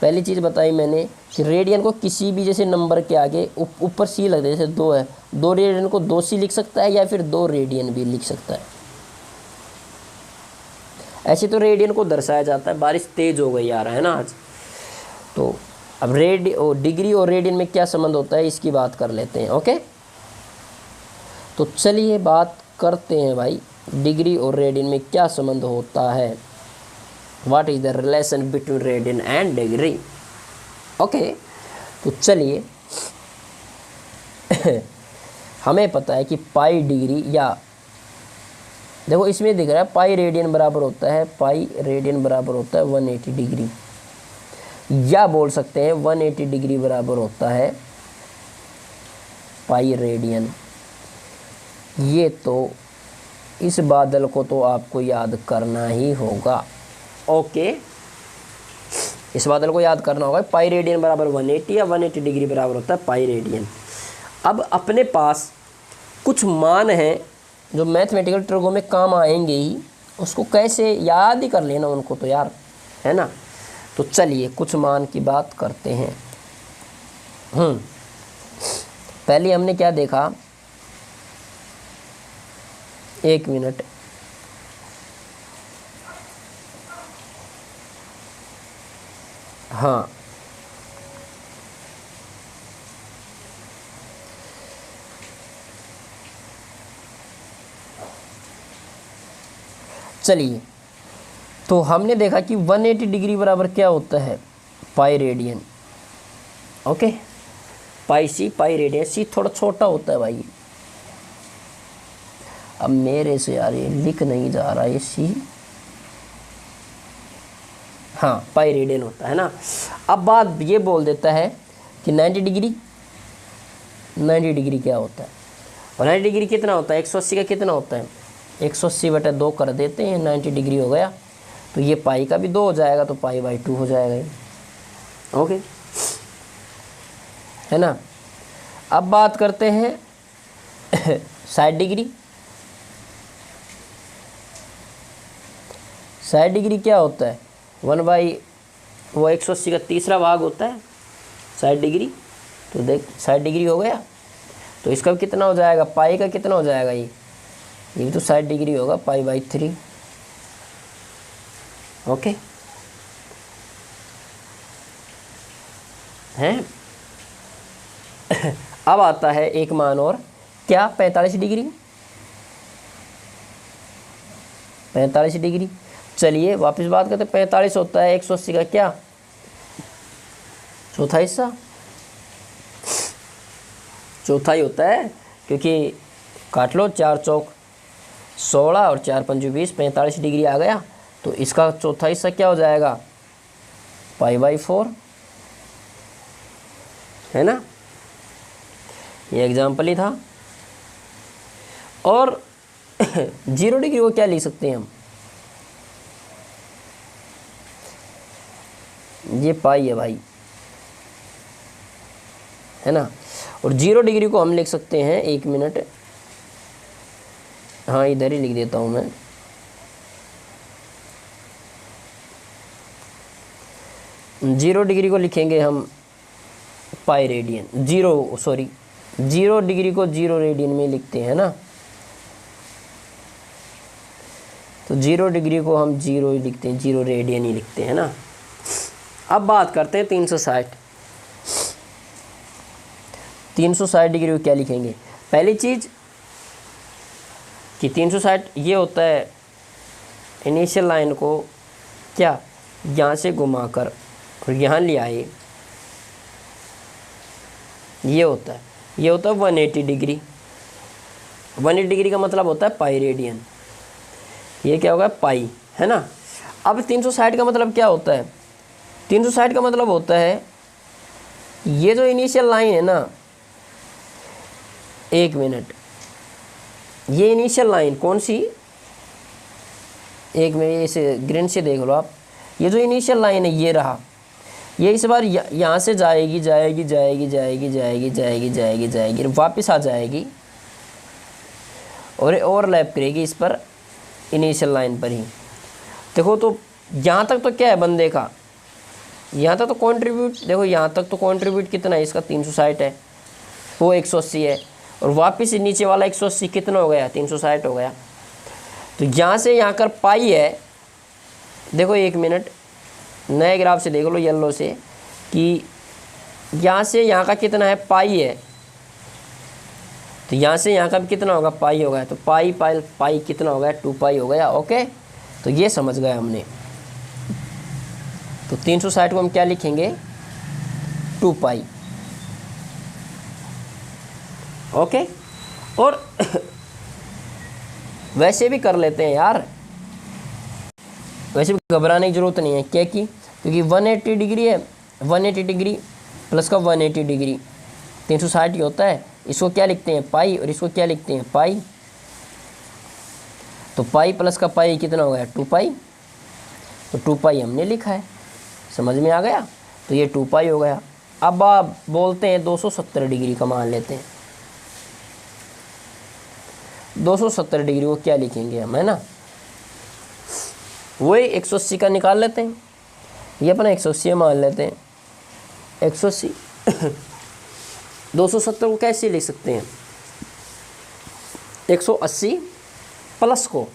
पहली चीज़ बताई मैंने कि रेडियन को किसी भी जैसे नंबर के आगे ऊपर सी लग जैसे 2 है, 2 रेडियन को 2C लिख सकता है या फिर 2 रेडियन भी लिख सकता है। ऐसे तो रेडियन को दर्शाया जाता है। बारिश तेज हो गई आ रहा है ना आज, तो अब डिग्री और रेडियन में क्या संबंध होता है इसकी बात कर लेते हैं। ओके, तो चलिए बात करते हैं भाई, डिग्री और रेडियन में क्या संबंध होता है। What is the relation between radian and degree. Okay, तो चलिए हमें पता है कि पाई डिग्री, या देखो इसमें दिख रहा है पाई रेडियन बराबर होता है, पाई रेडियन बराबर होता है 180 डिग्री, या बोल सकते हैं 180 डिग्री बराबर होता है पाई रेडियन। ये तो इस बादल को तो आपको याद करना ही होगा। ओके, इस बादल को याद करना होगा, पाई रेडियन बराबर 180 या 180 डिग्री बराबर होता है पाई रेडियन। अब अपने पास कुछ मान हैं जो मैथमेटिकल ट्रिकों में काम आएंगे ही, उसको कैसे याद ही कर लेना उनको तो यार, है ना। तो चलिए कुछ मान की बात करते हैं। पहले हमने क्या देखा, 1 मिनट, हाँ चलिए, तो हमने देखा कि 180 डिग्री बराबर क्या होता है पाई रेडियन। ओके, पाई सी पाई रेडियन, सी थोड़ा छोटा होता है भाई। अब मेरे से यार ये लिख नहीं जा रहा ये सी, हाँ पाई रेडियन होता है ना। अब बात ये बोल देता है कि 90 डिग्री क्या होता है, और 90 डिग्री कितना होता है, 180 का कितना होता है, 180/2 कर देते हैं, 90 डिग्री हो गया। तो ये पाई का भी 2 हो जाएगा, तो पाई/2 हो जाएगा ये। ओके, है ना। अब बात करते हैं 60 डिग्री। 60 डिग्री क्या होता है, 1/180 का तीसरा भाग होता है 60 डिग्री। तो देख 60 डिग्री हो गया, तो इसका कितना हो जाएगा, पाई का कितना हो जाएगा, ये भी तो 60 डिग्री होगा, पाई/3। ओके, हैं। अब आता है एक मान और, क्या 45 डिग्री। 45 डिग्री। चलिए वापस बात करते हैं, 45 होता है 180 का क्या, चौथा हिस्सा, चौथा ही होता है, क्योंकि काट लो, 4 चौक 16 और 4 पंजे 20, 45 डिग्री आ गया। तो इसका चौथा हिस्सा क्या हो जाएगा, π/4, है ना। ये एग्जाम्पल ही था। और 0 डिग्री को क्या लिख सकते हैं हम, ये पाई है भाई, है ना। और 0 डिग्री को हम लिख सकते हैं, 1 मिनट, हाँ इधर ही लिख देता हूँ मैं, जीरो डिग्री को लिखेंगे हम पाई रेडियन, 0 डिग्री को 0 रेडियन में लिखते हैं ना। तो 0 डिग्री को हम 0 ही लिखते हैं, 0 रेडियन ही लिखते हैं ना। अब बात करते हैं 360 डिग्री को क्या लिखेंगे। पहली चीज़ कि 360 ये होता है, इनिशियल लाइन को क्या यहाँ से घुमाकर और यहाँ ले आए, ये होता है 180 डिग्री। 180 डिग्री का मतलब होता है पाई रेडियन, ये क्या होगा, पाई, है ना। अब 360 का मतलब क्या होता है, 360 का मतलब होता है ये जो इनिशियल लाइन है ना, 1 मिनट, ये इनिशियल लाइन कौन सी, एक मिनट इसे ग्रीन से देख लो आप, ये जो इनिशियल लाइन है ये रहा, ये इस बार यहाँ से जाएगी जाएगी जाएगी जाएगी जाएगी जाएगी जाएगी जाएगी वापस आ जाएगी और ओवरलैप करेगी इस पर, इनिशियल लाइन पर ही। देखो तो यहाँ तक तो क्या है बंदे का, यहाँ तक तो कंट्रीब्यूट, देखो यहाँ तक तो कंट्रीब्यूट कितना है इसका, 360 है, वो 180 है, और वापस नीचे वाला 180 कितना हो गया, 360 हो गया। तो यहाँ से यहाँ कर पाई है, देखो 1 मिनट नए ग्राफ से देख लो येलो से, कि यहाँ से यहाँ का कितना है, पाई है, तो यहाँ से यहाँ का भी कितना होगा, पाई होगा। तो पाई कितना हो गया, 2 पाई हो गया। ओके, तो ये समझ गए हमने। तो 360 को हम क्या लिखेंगे, 2 पाई। ओके, और वैसे भी कर लेते हैं यार, वैसे भी घबराने की ज़रूरत नहीं है, क्या कि क्योंकि 180 डिग्री है, 180 डिग्री प्लस का 180 डिग्री 360 ही होता है। इसको क्या लिखते हैं, पाई, और इसको क्या लिखते हैं, पाई। तो पाई प्लस का पाई कितना हो गया, 2 पाई। तो 2 पाई हमने लिखा है, समझ में आ गया। तो ये 2 पाई हो गया। अब आप बोलते हैं 270 डिग्री का मान लेते हैं, 270 डिग्री को क्या लिखेंगे हम, है ना। वही 180 का निकाल लेते हैं, ये अपना 180 मान लेते हैं, 180 270 को कैसे लिख सकते हैं, 180 प्लस को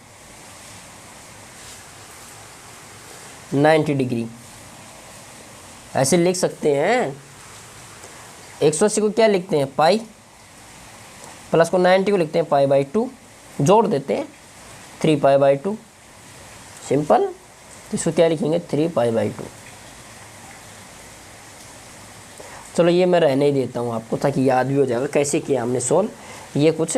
90 डिग्री ऐसे लिख सकते हैं। 180 को क्या लिखते हैं, पाई, प्लस को 90 को लिखते हैं π/2, जोड़ देते हैं 3 π/2, सिंपल। तो इसको क्या लिखेंगे, 3 π/2। चलो ये मैं रहने ही देता हूँ आपको, ताकि याद भी हो जाएगा कैसे किया हमने सोल्व। ये कुछ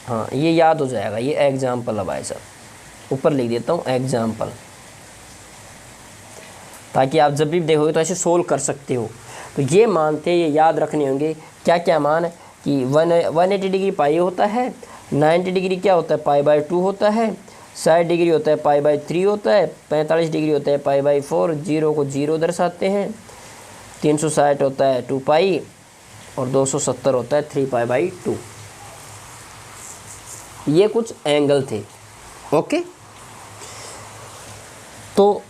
हाँ ये याद हो जाएगा, ये एग्जाम्पल है भाई साहब, ऊपर लिख देता हूँ एग्जाम्पल, ताकि आप जब भी देखोगे तो ऐसे सोल्व कर सकते हो। तो ये मान थे, ये याद रखने होंगे क्या क्या मान है, कि 180 डिग्री पाई होता है, 90 डिग्री क्या होता है, π/2 होता है, 60 डिग्री होता है π/3 होता है, 45 डिग्री होता है π/4, 0 को 0 दर्शाते हैं, 360 होता है 2 पाई, और 270 होता है 3 π/2। ये कुछ एंगल थे। ओके, तो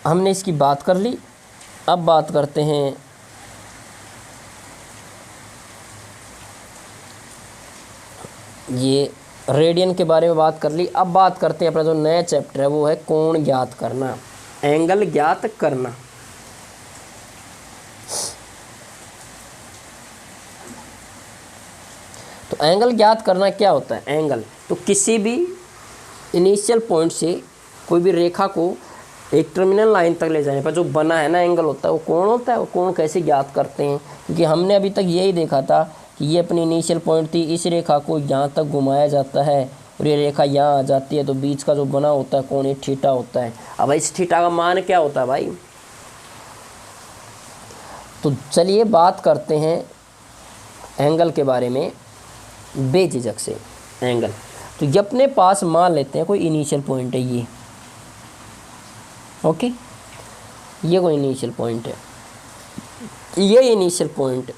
हमने इसकी बात कर ली। अब बात करते हैं ये रेडियन के बारे में बात कर ली। अब बात करते हैं अपना जो नया चैप्टर है, वो है कोण ज्ञात करना, एंगल ज्ञात करना। तो एंगल ज्ञात करना क्या होता है? एंगल तो किसी भी इनिशियल पॉइंट से कोई भी रेखा को एक टर्मिनल लाइन तक ले जाने पर जो बना है ना एंगल होता है, वो कोण होता है। वो कोण कैसे ज्ञात करते हैं? क्योंकि हमने अभी तक यही देखा था कि ये अपनी इनिशियल पॉइंट थी, इस रेखा को यहाँ तक घुमाया जाता है और ये रेखा यहाँ आ जाती है, तो बीच का जो बना होता है कोण, ये थीटा होता है। अब इस थीटा का मान क्या होता है भाई? तो चलिए बात करते हैं एंगल के बारे में बेझिझक से। एंगल तो ये अपने पास मान लेते हैं कोई इनिशियल पॉइंट है ये, ओके, ये कोई इनिशियल पॉइंट है, ये इनिशियल पॉइंट,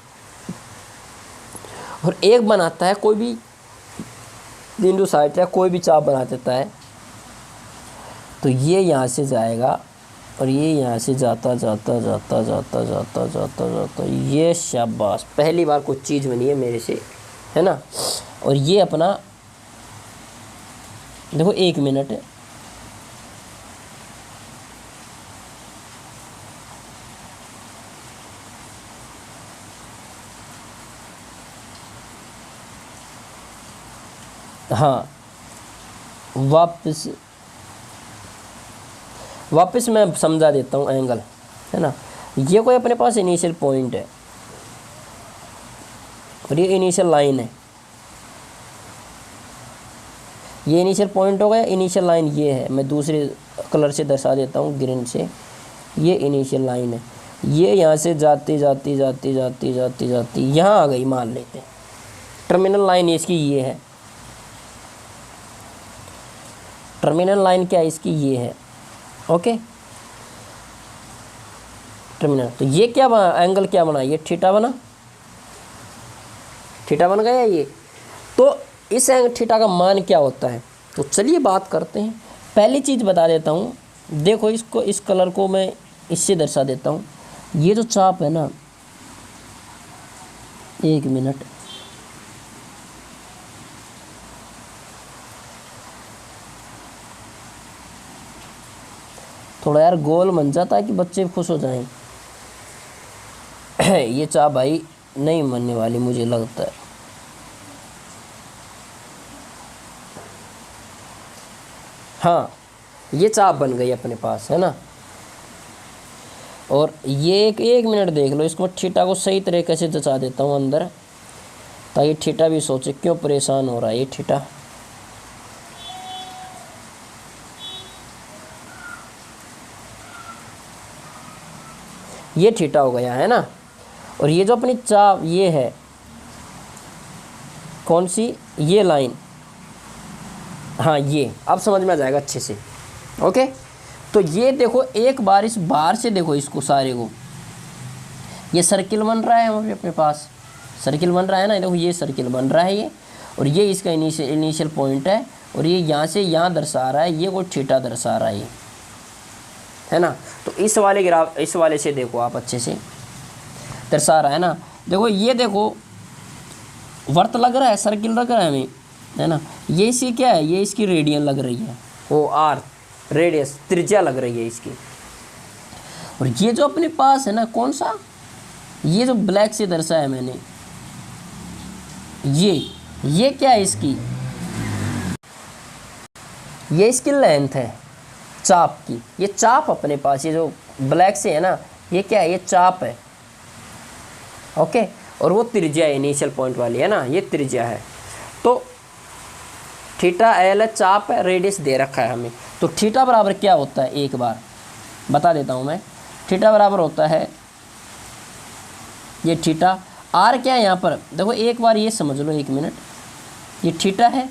और एक बनाता है कोई भी बिंदु साइड या कोई भी चाप बना देता है, तो ये यहाँ से जाएगा और ये यहाँ से जाता जाता जाता जाता जाता जाता जाता, ये शाबाश, पहली बार कुछ चीज़ बनी है मेरे से, है ना। और ये अपना देखो 1 मिनट है, हाँ, वापस मैं समझा देता हूँ एंगल, है ना। ये कोई अपने पास इनिशियल पॉइंट है और ये इनिशियल लाइन है, ये इनिशियल पॉइंट हो गया, इनिशियल लाइन ये है, मैं दूसरे कलर से दर्शा देता हूँ ग्रीन से, ये इनिशियल लाइन है, ये यहाँ से जाती जाती जाती जाती जाती जाती यहाँ आ गई, मान लेते हैं टर्मिनल लाइन इसकी ये है, टर्मिनल लाइन क्या है इसकी, ये है, ओके। टर्मिनल तो ये क्या बना, एंगल क्या बना, ये थीटा बना, थीटा बन गया ये। तो इस एंगल थीटा का मान क्या होता है? तो चलिए बात करते हैं। पहली चीज़ बता देता हूँ, देखो इसको, इस कलर को मैं इससे दर्शा देता हूँ। ये जो चाप है ना, 1 मिनट, थोड़ा यार गोल बन जाता है कि बच्चे खुश हो जाएं। ये चाप भाई नहीं बनने वाली मुझे लगता है। हाँ, ये चाप बन गई अपने पास, है ना। और ये 1 मिनट देख लो, इसको थीटा को सही तरीके से जचा देता हूँ अंदर, ताकि थीटा भी सोचे क्यों परेशान हो रहा है ये थीटा। ये थीटा हो गया, है ना। और ये जो अपनी चाप ये है, कौन सी, ये लाइन, हाँ ये अब समझ में आ जाएगा अच्छे से, ओके। तो ये देखो एक बार इस बाहर से देखो इसको सारे को, ये सर्किल बन रहा है हमारे अपने पास, सर्किल बन रहा है ना, देखो ये सर्किल बन रहा है ये, और ये इसका इनिशियल पॉइंट है, और ये यहाँ से यहाँ दर्शा रहा है, ये कोई थीटा दर्शा रहा है ये, है ना। तो इस वाले ग्राफ, इस वाले से देखो आप अच्छे से दर्शा रहा है ना। देखो ये देखो वर्त लग रहा है, सर्किल लग रहा है हमें, है ना। ये इसकी क्या है, ये इसकी रेडियन लग रही है, वो आर रेडियस त्रिज्या लग रही है इसकी। और ये जो अपने पास है ना, कौन सा, ये जो ब्लैक से दर्शाया है मैंने, ये क्या है इसकी, ये इसकी लेंथ है चाप की, ये चाप अपने पास, ये जो ब्लैक से है ना, ये क्या है, ये चाप है, ओके। और वो त्रिज्या है इनिशियल पॉइंट वाली, है ना, ये त्रिज्या है। तो थीटा एल है, चाप है, रेडियस दे रखा है हमें। तो थीटा बराबर क्या होता है, एक बार बता देता हूँ मैं। थीटा बराबर होता है, ये थीटा, आर क्या है यहाँ पर, देखो एक बार ये समझ लो, 1 मिनट, ये थीटा है,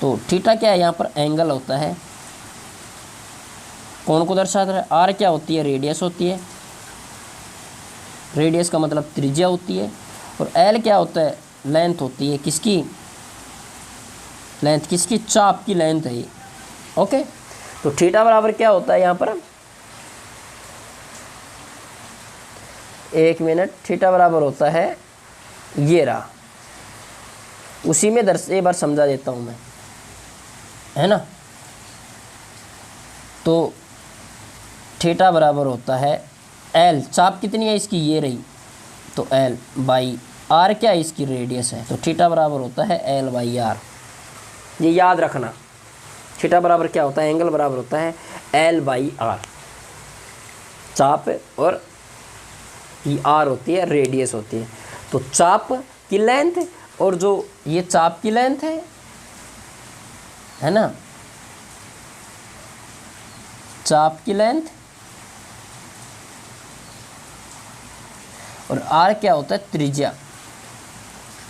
तो थीटा क्या है यहाँ पर, एंगल होता है, कोण को दर्शाता है। आर क्या होती है, रेडियस होती है, रेडियस का मतलब त्रिज्या होती है। और एल क्या होता है, लेंथ होती है, किसकी लेंथ, किसकी, चाप की लेंथ है ये, ओके। तो थीटा बराबर क्या होता है यहाँ पर, 1 मिनट, थीटा बराबर होता है, ये रहा, उसी में एक बार समझा देता हूँ मैं, है ना। तो थीटा बराबर होता है एल, चाप कितनी है इसकी, ये रही, तो एल बाई आर क्या है, इसकी रेडियस है, तो थीटा बराबर होता है एल बाई आर। ये याद रखना, थीटा बराबर क्या होता है, एंगल बराबर होता है एल बाई आर, चाप, और ये आर होती है रेडियस होती है। तो चाप की लेंथ और जो ये चाप की लेंथ है ना, चाप की लेंथ और आर क्या होता है, त्रिज्या,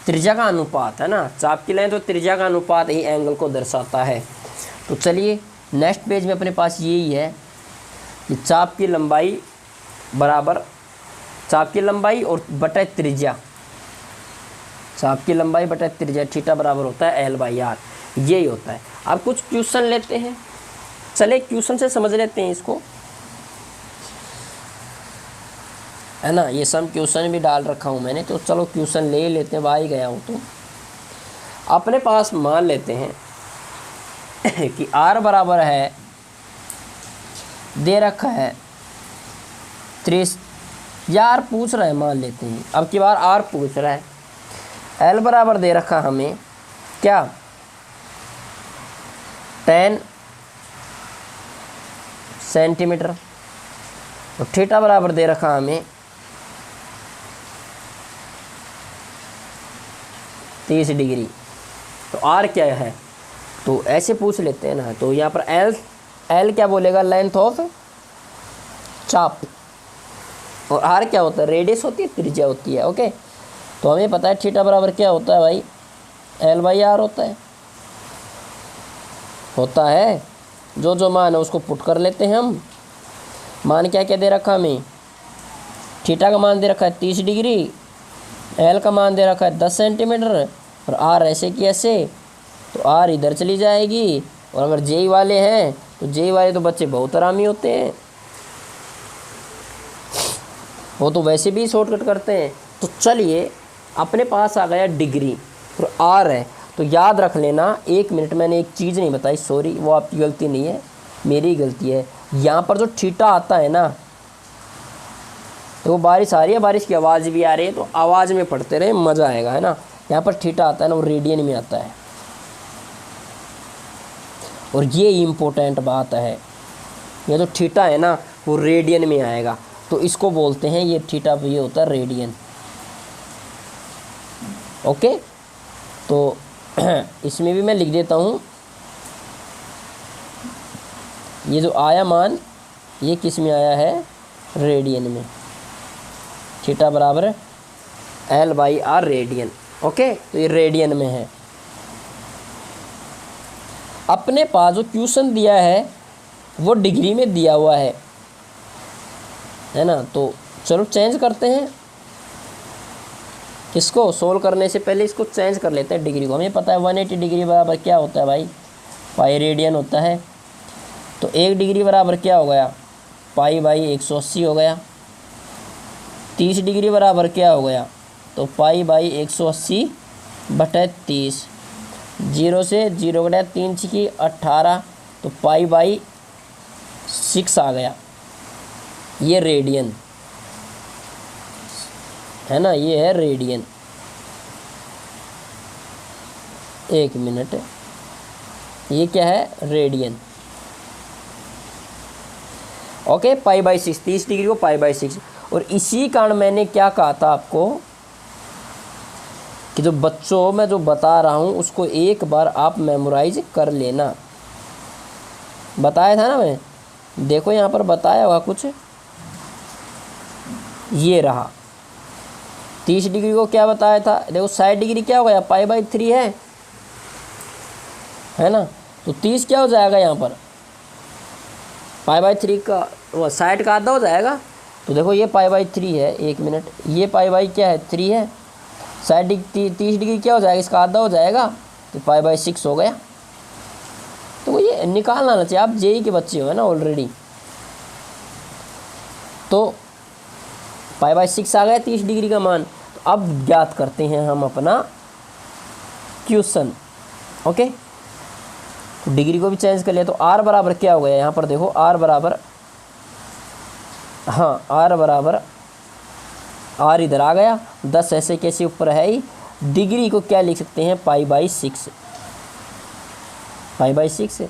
त्रिज्या का अनुपात है ना, चाप की लेंथ और त्रिज्या का अनुपात ही एंगल को दर्शाता है। तो चलिए नेक्स्ट पेज में अपने पास यही है कि चाप की लंबाई बराबर, चाप की लंबाई और बटा त्रिज्या, चाप की लंबाई बटा त्रिज्या, थीटा बराबर होता है एल बाई आर, यही होता है। अब कुछ क्वेश्चन लेते हैं, चले क्वेश्चन से समझ लेते हैं इसको, है ना। ये सब क्वेश्चन भी डाल रखा हूँ मैंने, तो चलो क्वेश्चन ले लेते हैं, भाई गया हूँ तो अपने पास मान लेते हैं कि आर बराबर है, दे रखा है 30, यार पूछ रहा है, मान लेते हैं अब की बार आर पूछ रहा है। एल बराबर दे रखा हमें क्या, 10 सेंटीमीटर, और थीटा बराबर दे रखा हमें 30 डिग्री। तो आर क्या है, तो ऐसे पूछ लेते हैं ना, तो यहाँ पर एल क्या बोलेगा, लेंथ ऑफ चाप, और आर क्या होता है, रेडियस होती है, त्रिज्या होती है। ओके, तो हमें पता है थीटा बराबर क्या होता है भाई, एल बाई आर होता है। जो जो मान है उसको पुट कर लेते हैं हम। मान क्या क्या दे रखा हमें, थीटा का मान दे रखा है 30 डिग्री, एल का मान दे रखा है 10 सेंटीमीटर, और आर ऐसे की ऐसे, तो आर इधर चली जाएगी। और अगर जेई वाले हैं तो जेई वाले तो बच्चे बहुत आरामी होते हैं, वो तो वैसे भी शॉर्टकट करते हैं। तो चलिए अपने पास आ गया डिग्री और आर है, तो याद रख लेना, 1 मिनट मैंने एक चीज़ नहीं बताई, सॉरी, वो आपकी गलती नहीं है, मेरी गलती है। यहाँ पर जो थीटा आता है ना, तो वो बारिश आ रही है, बारिश की आवाज़ भी आ रही है, तो आवाज़ में पढ़ते रहे, मज़ा आएगा, है ना। यहाँ पर थीटा आता है ना, वो रेडियन में आता है, और ये इम्पोर्टेंट बात है, ये जो थीटा है ना वो रेडियन में आएगा, तो इसको बोलते हैं, ये थीटा ये होता है रेडियन। ओके, तो इसमें भी मैं लिख देता हूँ, ये जो आया मान, ये किस में आया है, रेडियन में, थीटा बराबर l by r radian. Okay, तो ये रेडियन में है। अपने पास जो क्वेश्चन दिया है वो डिग्री में दिया हुआ है ना, तो चलो चेंज करते हैं इसको, सोल्व करने से पहले इसको चेंज कर लेते हैं डिग्री को। हमें पता है 180 डिग्री बराबर क्या होता है भाई, पाई रेडियन होता है। तो 1 डिग्री बराबर क्या हो गया, पाई बाई 180 हो गया। 30 डिग्री बराबर क्या हो गया, तो पाई बाई 180 बटे 30, 0 से 0 घटाया 3 छिकी 18, तो पाई बाई 6 आ गया। ये रेडियन है ना, ये है रेडियन। 1 मिनट, ये क्या है, radian. Okay, pi by 6, 30 degree को पाई बाई 6। और इसी कारण मैंने क्या कहा था आपको कि जो बच्चों मैं जो बता रहा हूँ उसको एक बार आप मेमोराइज कर लेना। बताया था ना मैं, देखो यहाँ पर बताया हुआ कुछ, ये रहा 30 डिग्री को क्या बताया था, देखो 60 डिग्री क्या हो गया, पाई बाई 3 है ना, तो 30 क्या हो जाएगा यहाँ पर, पाई बाई 3 का 60 का आधा हो जाएगा। तो देखो ये पाई बाई 3 है, 1 मिनट, ये पाई बाई क्या है 3 है, 30 डिग्री क्या हो जाएगा, इसका आधा हो जाएगा, तो पाई बाई 6 हो गया। तो ये निकालना ना चाहिए, आप जेई के बच्चे हो, है ना ऑलरेडी। तो पाई बाई 6 आ गया 30 डिग्री का मान। तो अब ज्ञात करते हैं हम अपना क्वेश्चन। ओके, तो डिग्री को भी चेंज कर लिया, तो आर बराबर क्या हो गया, यहाँ पर देखो आर बराबर, हाँ आर बराबर आर इधर आ गया, 10 ऐसे कैसे ऊपर है ही। डिग्री को क्या लिख सकते हैं, π/6, π/6।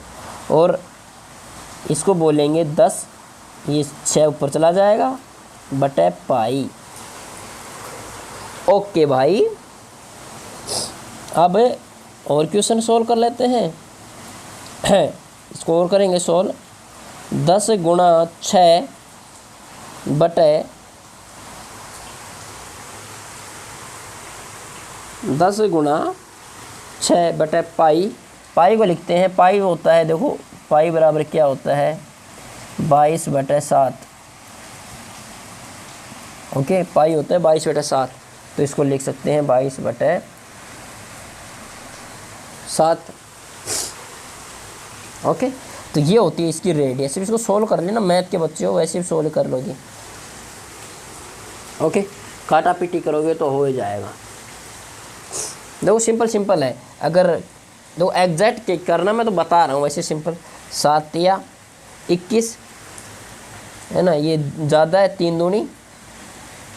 और इसको बोलेंगे 10, ये 6 ऊपर चला जाएगा बटे पाई। ओके भाई, अब और क्वेश्चन सोल्व कर लेते हैं। इसको और करेंगे सोल्व। 10 गुणा 6 बटे 10 गुणा 6 बटे पाई। पाई को लिखते हैं, पाई होता है, देखो पाई बराबर क्या होता है, 22/7। ओके, पाई होता है 22/7, तो इसको लिख सकते हैं 22/7। ओके, तो ये होती है इसकी रेडियस। इसको सोल्व कर लेना, मैथ के बच्चे हो वैसे भी सोल्व कर लोगे। ओके, काटा पीटी करोगे तो हो ही जाएगा। देखो सिंपल है। अगर देखो एग्जैक्ट करना, मैं तो बता रहा हूँ वैसे सिंपल। 7 या 21 है ना, ये ज़्यादा है, 3 दूनी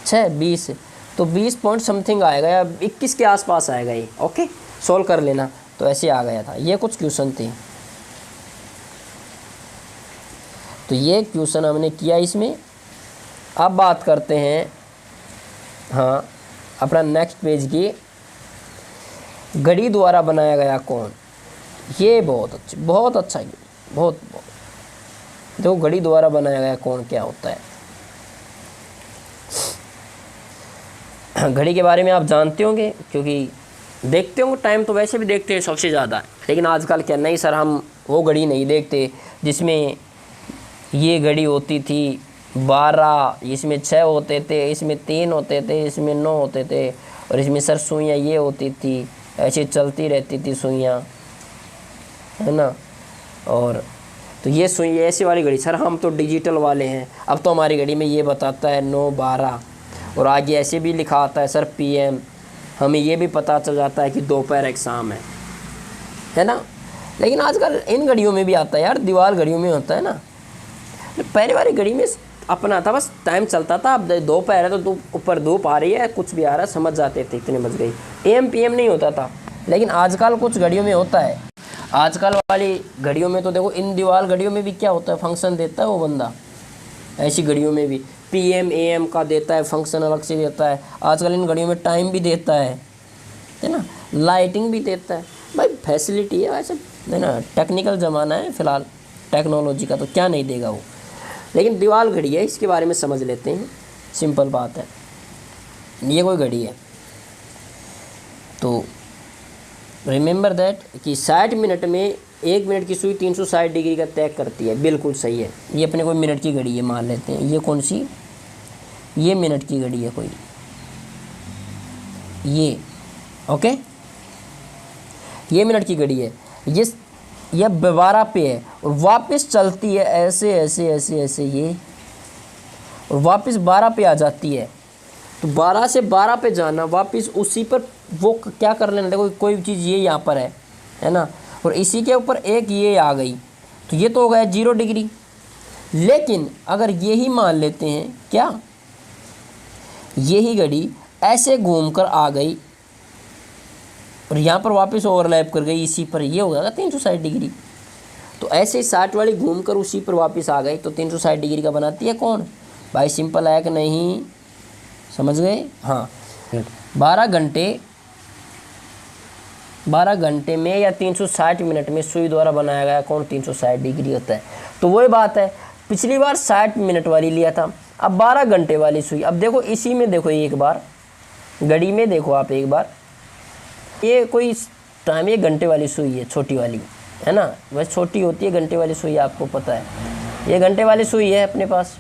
6, 20, तो 20 पॉइंट समथिंग आएगा या 21 के आसपास आएगा ये। ओके, सोल्व कर लेना। तो ऐसे आ गया था। ये कुछ क्वेश्चन थे, तो ये क्वेश्चन हमने किया इसमें। अब बात करते हैं हाँ अपना नेक्स्ट पेज की, घड़ी द्वारा बनाया गया कोण। ये बहुत अच्छा है, बहुत देखो घड़ी द्वारा बनाया गया कोण क्या होता है। घड़ी के बारे में आप जानते होंगे, क्योंकि देखते होंगे, टाइम तो वैसे भी देखते हैं सबसे ज़्यादा। लेकिन आजकल क्या, नहीं सर हम वो घड़ी नहीं देखते जिसमें ये घड़ी होती थी 12, इसमें 6 होते थे, इसमें 3 होते थे, इसमें 9 होते थे, और इसमें सर सुइयाँ ये होती थी, ऐसे चलती रहती थी सुइयाँ, है ना। और तो ये सुई ऐसी वाली घड़ी, सर हम तो डिजिटल वाले हैं। अब तो हमारी घड़ी में ये बताता है 9:12, और आगे ऐसे भी लिखा आता है सर PM। हमें ये भी पता चल जाता है कि दोपहर एग्ज़ाम है ना। लेकिन आजकल इन घड़ियों में भी आता है यार, दीवार घड़ियों में होता है ना। पहले वाली घड़ी में अपना था, बस टाइम चलता था। अब दोपहर है तो ऊपर धूप आ रही है, कुछ भी आ रहा है, समझ जाते थे इतने बज गई। AM PM नहीं होता था। लेकिन आजकल कुछ घड़ियों में होता है। आजकल वाली घड़ियों में तो देखो, इन दीवार घड़ियों में भी क्या होता है, फंक्शन देता है वो बंदा। ऐसी घड़ियों में भी PM AM का देता है, फंक्शन अलग से देता है। आजकल इन घड़ियों में टाइम भी देता है ना, लाइटिंग भी देता है। भाई फैसिलिटी है वैसे, है ना। टेक्निकल ज़माना है फ़िलहाल टेक्नोलॉजी का, तो क्या नहीं देगा वो। लेकिन दीवार घड़ी है, इसके बारे में समझ लेते हैं। सिंपल बात है, ये कोई घड़ी है तो रिमेंबर दैट कि 60 मिनट में 1 मिनट की सुई 360 डिग्री का तय करती है। बिल्कुल सही है। ये अपने कोई मिनट की घड़ी है मान लेते हैं। ये कौन सी, ये मिनट की घड़ी है कोई, ये ओके, ये मिनट की घड़ी है। ये 12 पे है और वापस चलती है ऐसे ऐसे ऐसे ऐसे ये, और वापस 12 पे आ जाती है। तो 12 से 12 पे जाना, वापस उसी पर वो क्या कर लेना। देखो कोई चीज़ ये यहाँ पर है ना, और इसी के ऊपर एक ये आ गई, तो ये तो हो गया 0 डिग्री। लेकिन अगर यही मान लेते हैं क्या, यही घड़ी ऐसे घूमकर आ गई और यहाँ पर वापस ओवरलैप कर गई इसी पर, ये हो गया 360 डिग्री। तो ऐसे 60 वाली घूमकर उसी पर वापस आ गई, तो 360 डिग्री का बनाती है कौन। भाई सिंपल है कि नहीं, समझ गए। हाँ, 12 घंटे में या 360 मिनट में सुई द्वारा बनाया गया कौन 360 डिग्री होता है। तो वही बात है, पिछली बार 60 मिनट वाली लिया था, अब 12 घंटे वाली सुई। अब देखो इसी में देखो, एक बार घड़ी में देखो आप एक बार, ये कोई टाइम, ये घंटे वाली सुई है, छोटी वाली है ना, वैसे छोटी होती है घंटे वाली सुई, आपको पता है। ये घंटे वाली सुई है अपने पास,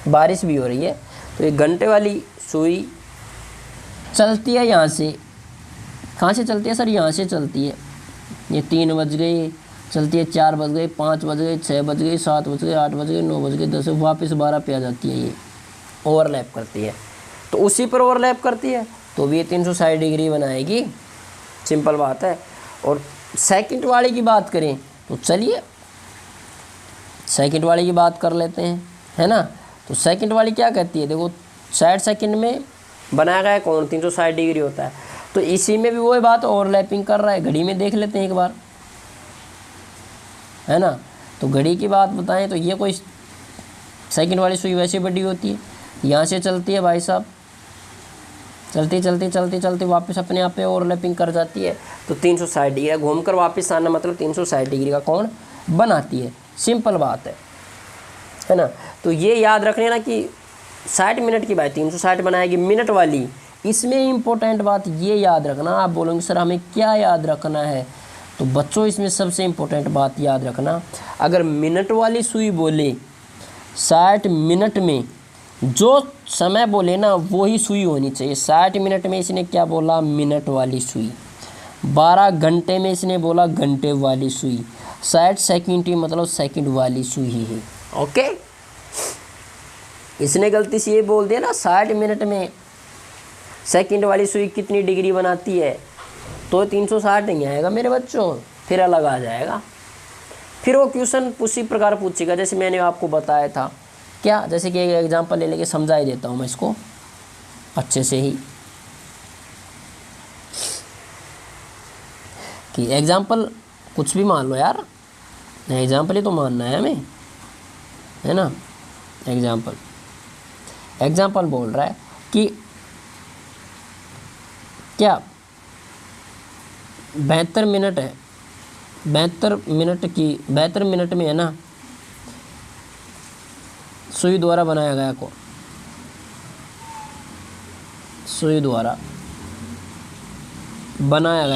बारिश भी हो रही है, तो ये घंटे वाली सुई चलती है यहाँ से। कहाँ से चलती है सर, यहाँ से चलती है। ये 3 बज गई, चलती है 4 बज गए, 5 बज गए, 6 बज गए, 7 बज गए, 8 बज गए, 9 बज गए, 10, वापस 12 पे आ जाती है। ये ओवरलैप करती है, तो उसी पर ओवरलैप करती है, तो भी ये 360 डिग्री बनाएगी। सिंपल बात है। और सेकंड वाले की बात करें तो चलिए सेकंड वाले की बात कर लेते हैं, है ना। तो सेकंड वाली क्या कहती है, देखो 60 सेकंड में बनाया गया कोण 360 डिग्री होता है। तो इसी में भी वही बात ओवरलैपिंग कर रहा है। घड़ी में देख लेते हैं एक बार, है ना। तो घड़ी की बात बताएं तो ये कोई सेकंड वाली सुई वैसे बड़ी होती है, यहाँ से चलती है भाई साहब, चलती वापस अपने आप पे ओवरलैपिंग कर जाती है। तो 360 डिग्री घूमकर वापस आना मतलब 360 डिग्री का कोण बनाती है। सिंपल बात है ना। तो ये याद रखने ना कि 60 मिनट की बात 360 बनाएगी मिनट वाली। इसमें इम्पोर्टेंट बात ये याद रखना, आप बोलोगे सर हमें क्या याद रखना है, तो बच्चों इसमें सबसे इम्पोर्टेंट बात याद रखना, अगर मिनट वाली सुई बोले 60 मिनट में जो समय बोले ना वही सुई होनी चाहिए। 60 मिनट में इसने क्या बोला, मिनट वाली सुई। 12 घंटे में इसने बोला घंटे वाली सुई। 60 सेकंड की मतलब सेकंड वाली सुई ही है। ओके, इसने गलती से ये बोल दिया ना 60 मिनट में सेकंड वाली सुई कितनी डिग्री बनाती है, तो 360 नहीं आएगा मेरे बच्चों, फिर अलग आ जाएगा। फिर वो क्वेश्चन उसी प्रकार पूछेगा जैसे मैंने आपको बताया था। क्या, जैसे कि एक एग्जांपल ले लेके समझा ही देता हूँ मैं इसको अच्छे से ही, कि एग्जांपल कुछ भी मान लो यार, एग्जांपल ही तो मानना है हमें, है ना। एग्जांपल बोल रहा है कि क्या 72 मिनट है, 72 मिनट में है ना सुई द्वारा बनाया गया कोण, सुई द्वारा बनाया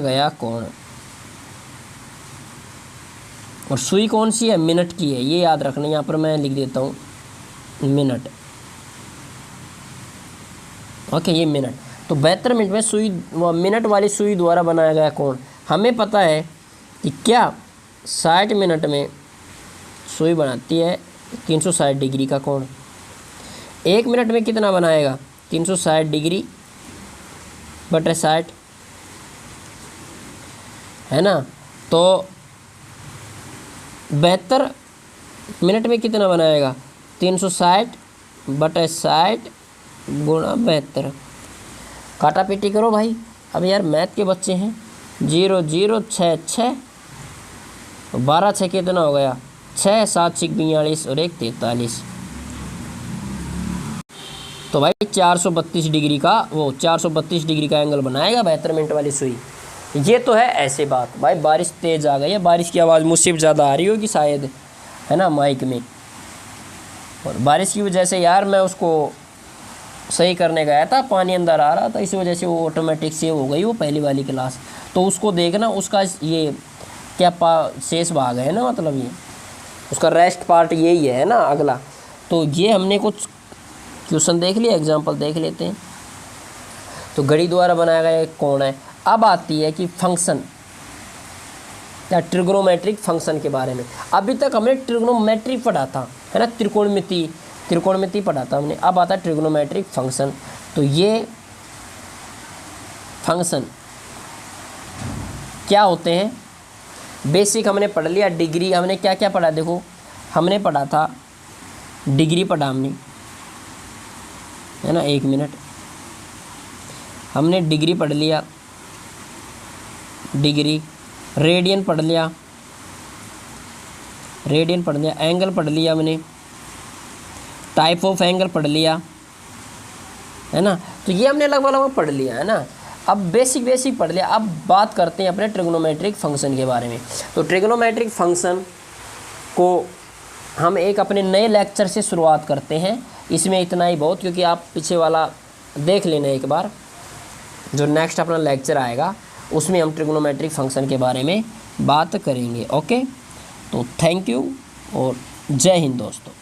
गया कोण और सुई कौन सी है, मिनट की है, ये याद रखना। यहाँ पर मैं लिख देता हूँ मिनट। ओके, ये मिनट। तो 72 मिनट में सुई, मिनट वाली सुई द्वारा बनाया गया कोण, हमें पता है कि क्या 60 मिनट में सुई बनाती है 360 डिग्री का कोण। 1 मिनट में कितना बनाएगा, 360 डिग्री बटे 60, है ना। तो 72 मिनट में कितना बनाएगा, 360 बटे 60 गुणा 72। काटा पीटी करो भाई, अब यार मैथ के बच्चे हैं। 0 0 6 6, 12 6 कितना हो गया, 6 7 6 42 और 1 43। तो भाई 432 डिग्री का, वो 432 डिग्री का एंगल बनाएगा 72 मिनट वाली सुई। ये तो है ऐसे बात। भाई बारिश तेज़ आ गई है, बारिश की आवाज़ मुझसे ज़्यादा आ रही होगी शायद, है ना, माइक में। और बारिश की वजह से यार मैं उसको सही करने गया था, पानी अंदर आ रहा था, इस वजह से वो ऑटोमेटिक सेव हो गई वो पहली वाली क्लास। तो उसको देखना, उसका ये क्या शेष भाग है ना, मतलब ये उसका रेस्ट पार्ट यही है ना अगला। तो ये हमने कुछ क्वेश्चन देख लिया, एग्जांपल देख लेते हैं। तो घड़ी द्वारा बनाया गया एक कोण है। अब आती है कि फंक्शन या ट्रिग्नोमेट्रिक फंक्शन के बारे में। अभी तक हमने ट्रिग्नोमेट्री पढ़ा था, है ना, त्रिकोणमिति पढ़ा था हमने। अब आता है ट्रिग्नोमेट्रिक फंक्शन। तो ये फंक्शन क्या होते हैं, बेसिक हमने पढ़ लिया। डिग्री हमने क्या क्या पढ़ा, देखो हमने पढ़ा था डिग्री पढ़ा हमने, है ना, 1 मिनट हमने डिग्री पढ़ लिया, डिग्री। रेडियन पढ़ लिया, एंगल पढ़ लिया हमने, टाइप ऑफ एंगल पढ़ लिया, है ना। तो ये हमने लगभग पढ़ लिया, है ना। अब बेसिक पढ़ लिया। अब बात करते हैं अपने ट्रिग्नोमेट्रिक फंक्शन के बारे में। तो ट्रिग्नोमेट्रिक फंक्शन को हम एक अपने नए लेक्चर से शुरुआत करते हैं। इसमें इतना ही बहुत, क्योंकि आप पीछे वाला देख लेना एक बार, जो नेक्स्ट अपना लेक्चर आएगा उसमें हम ट्रिग्नोमेट्रिक फंक्शन के बारे में बात करेंगे। ओके, तो थैंक यू और जय हिंद दोस्तों।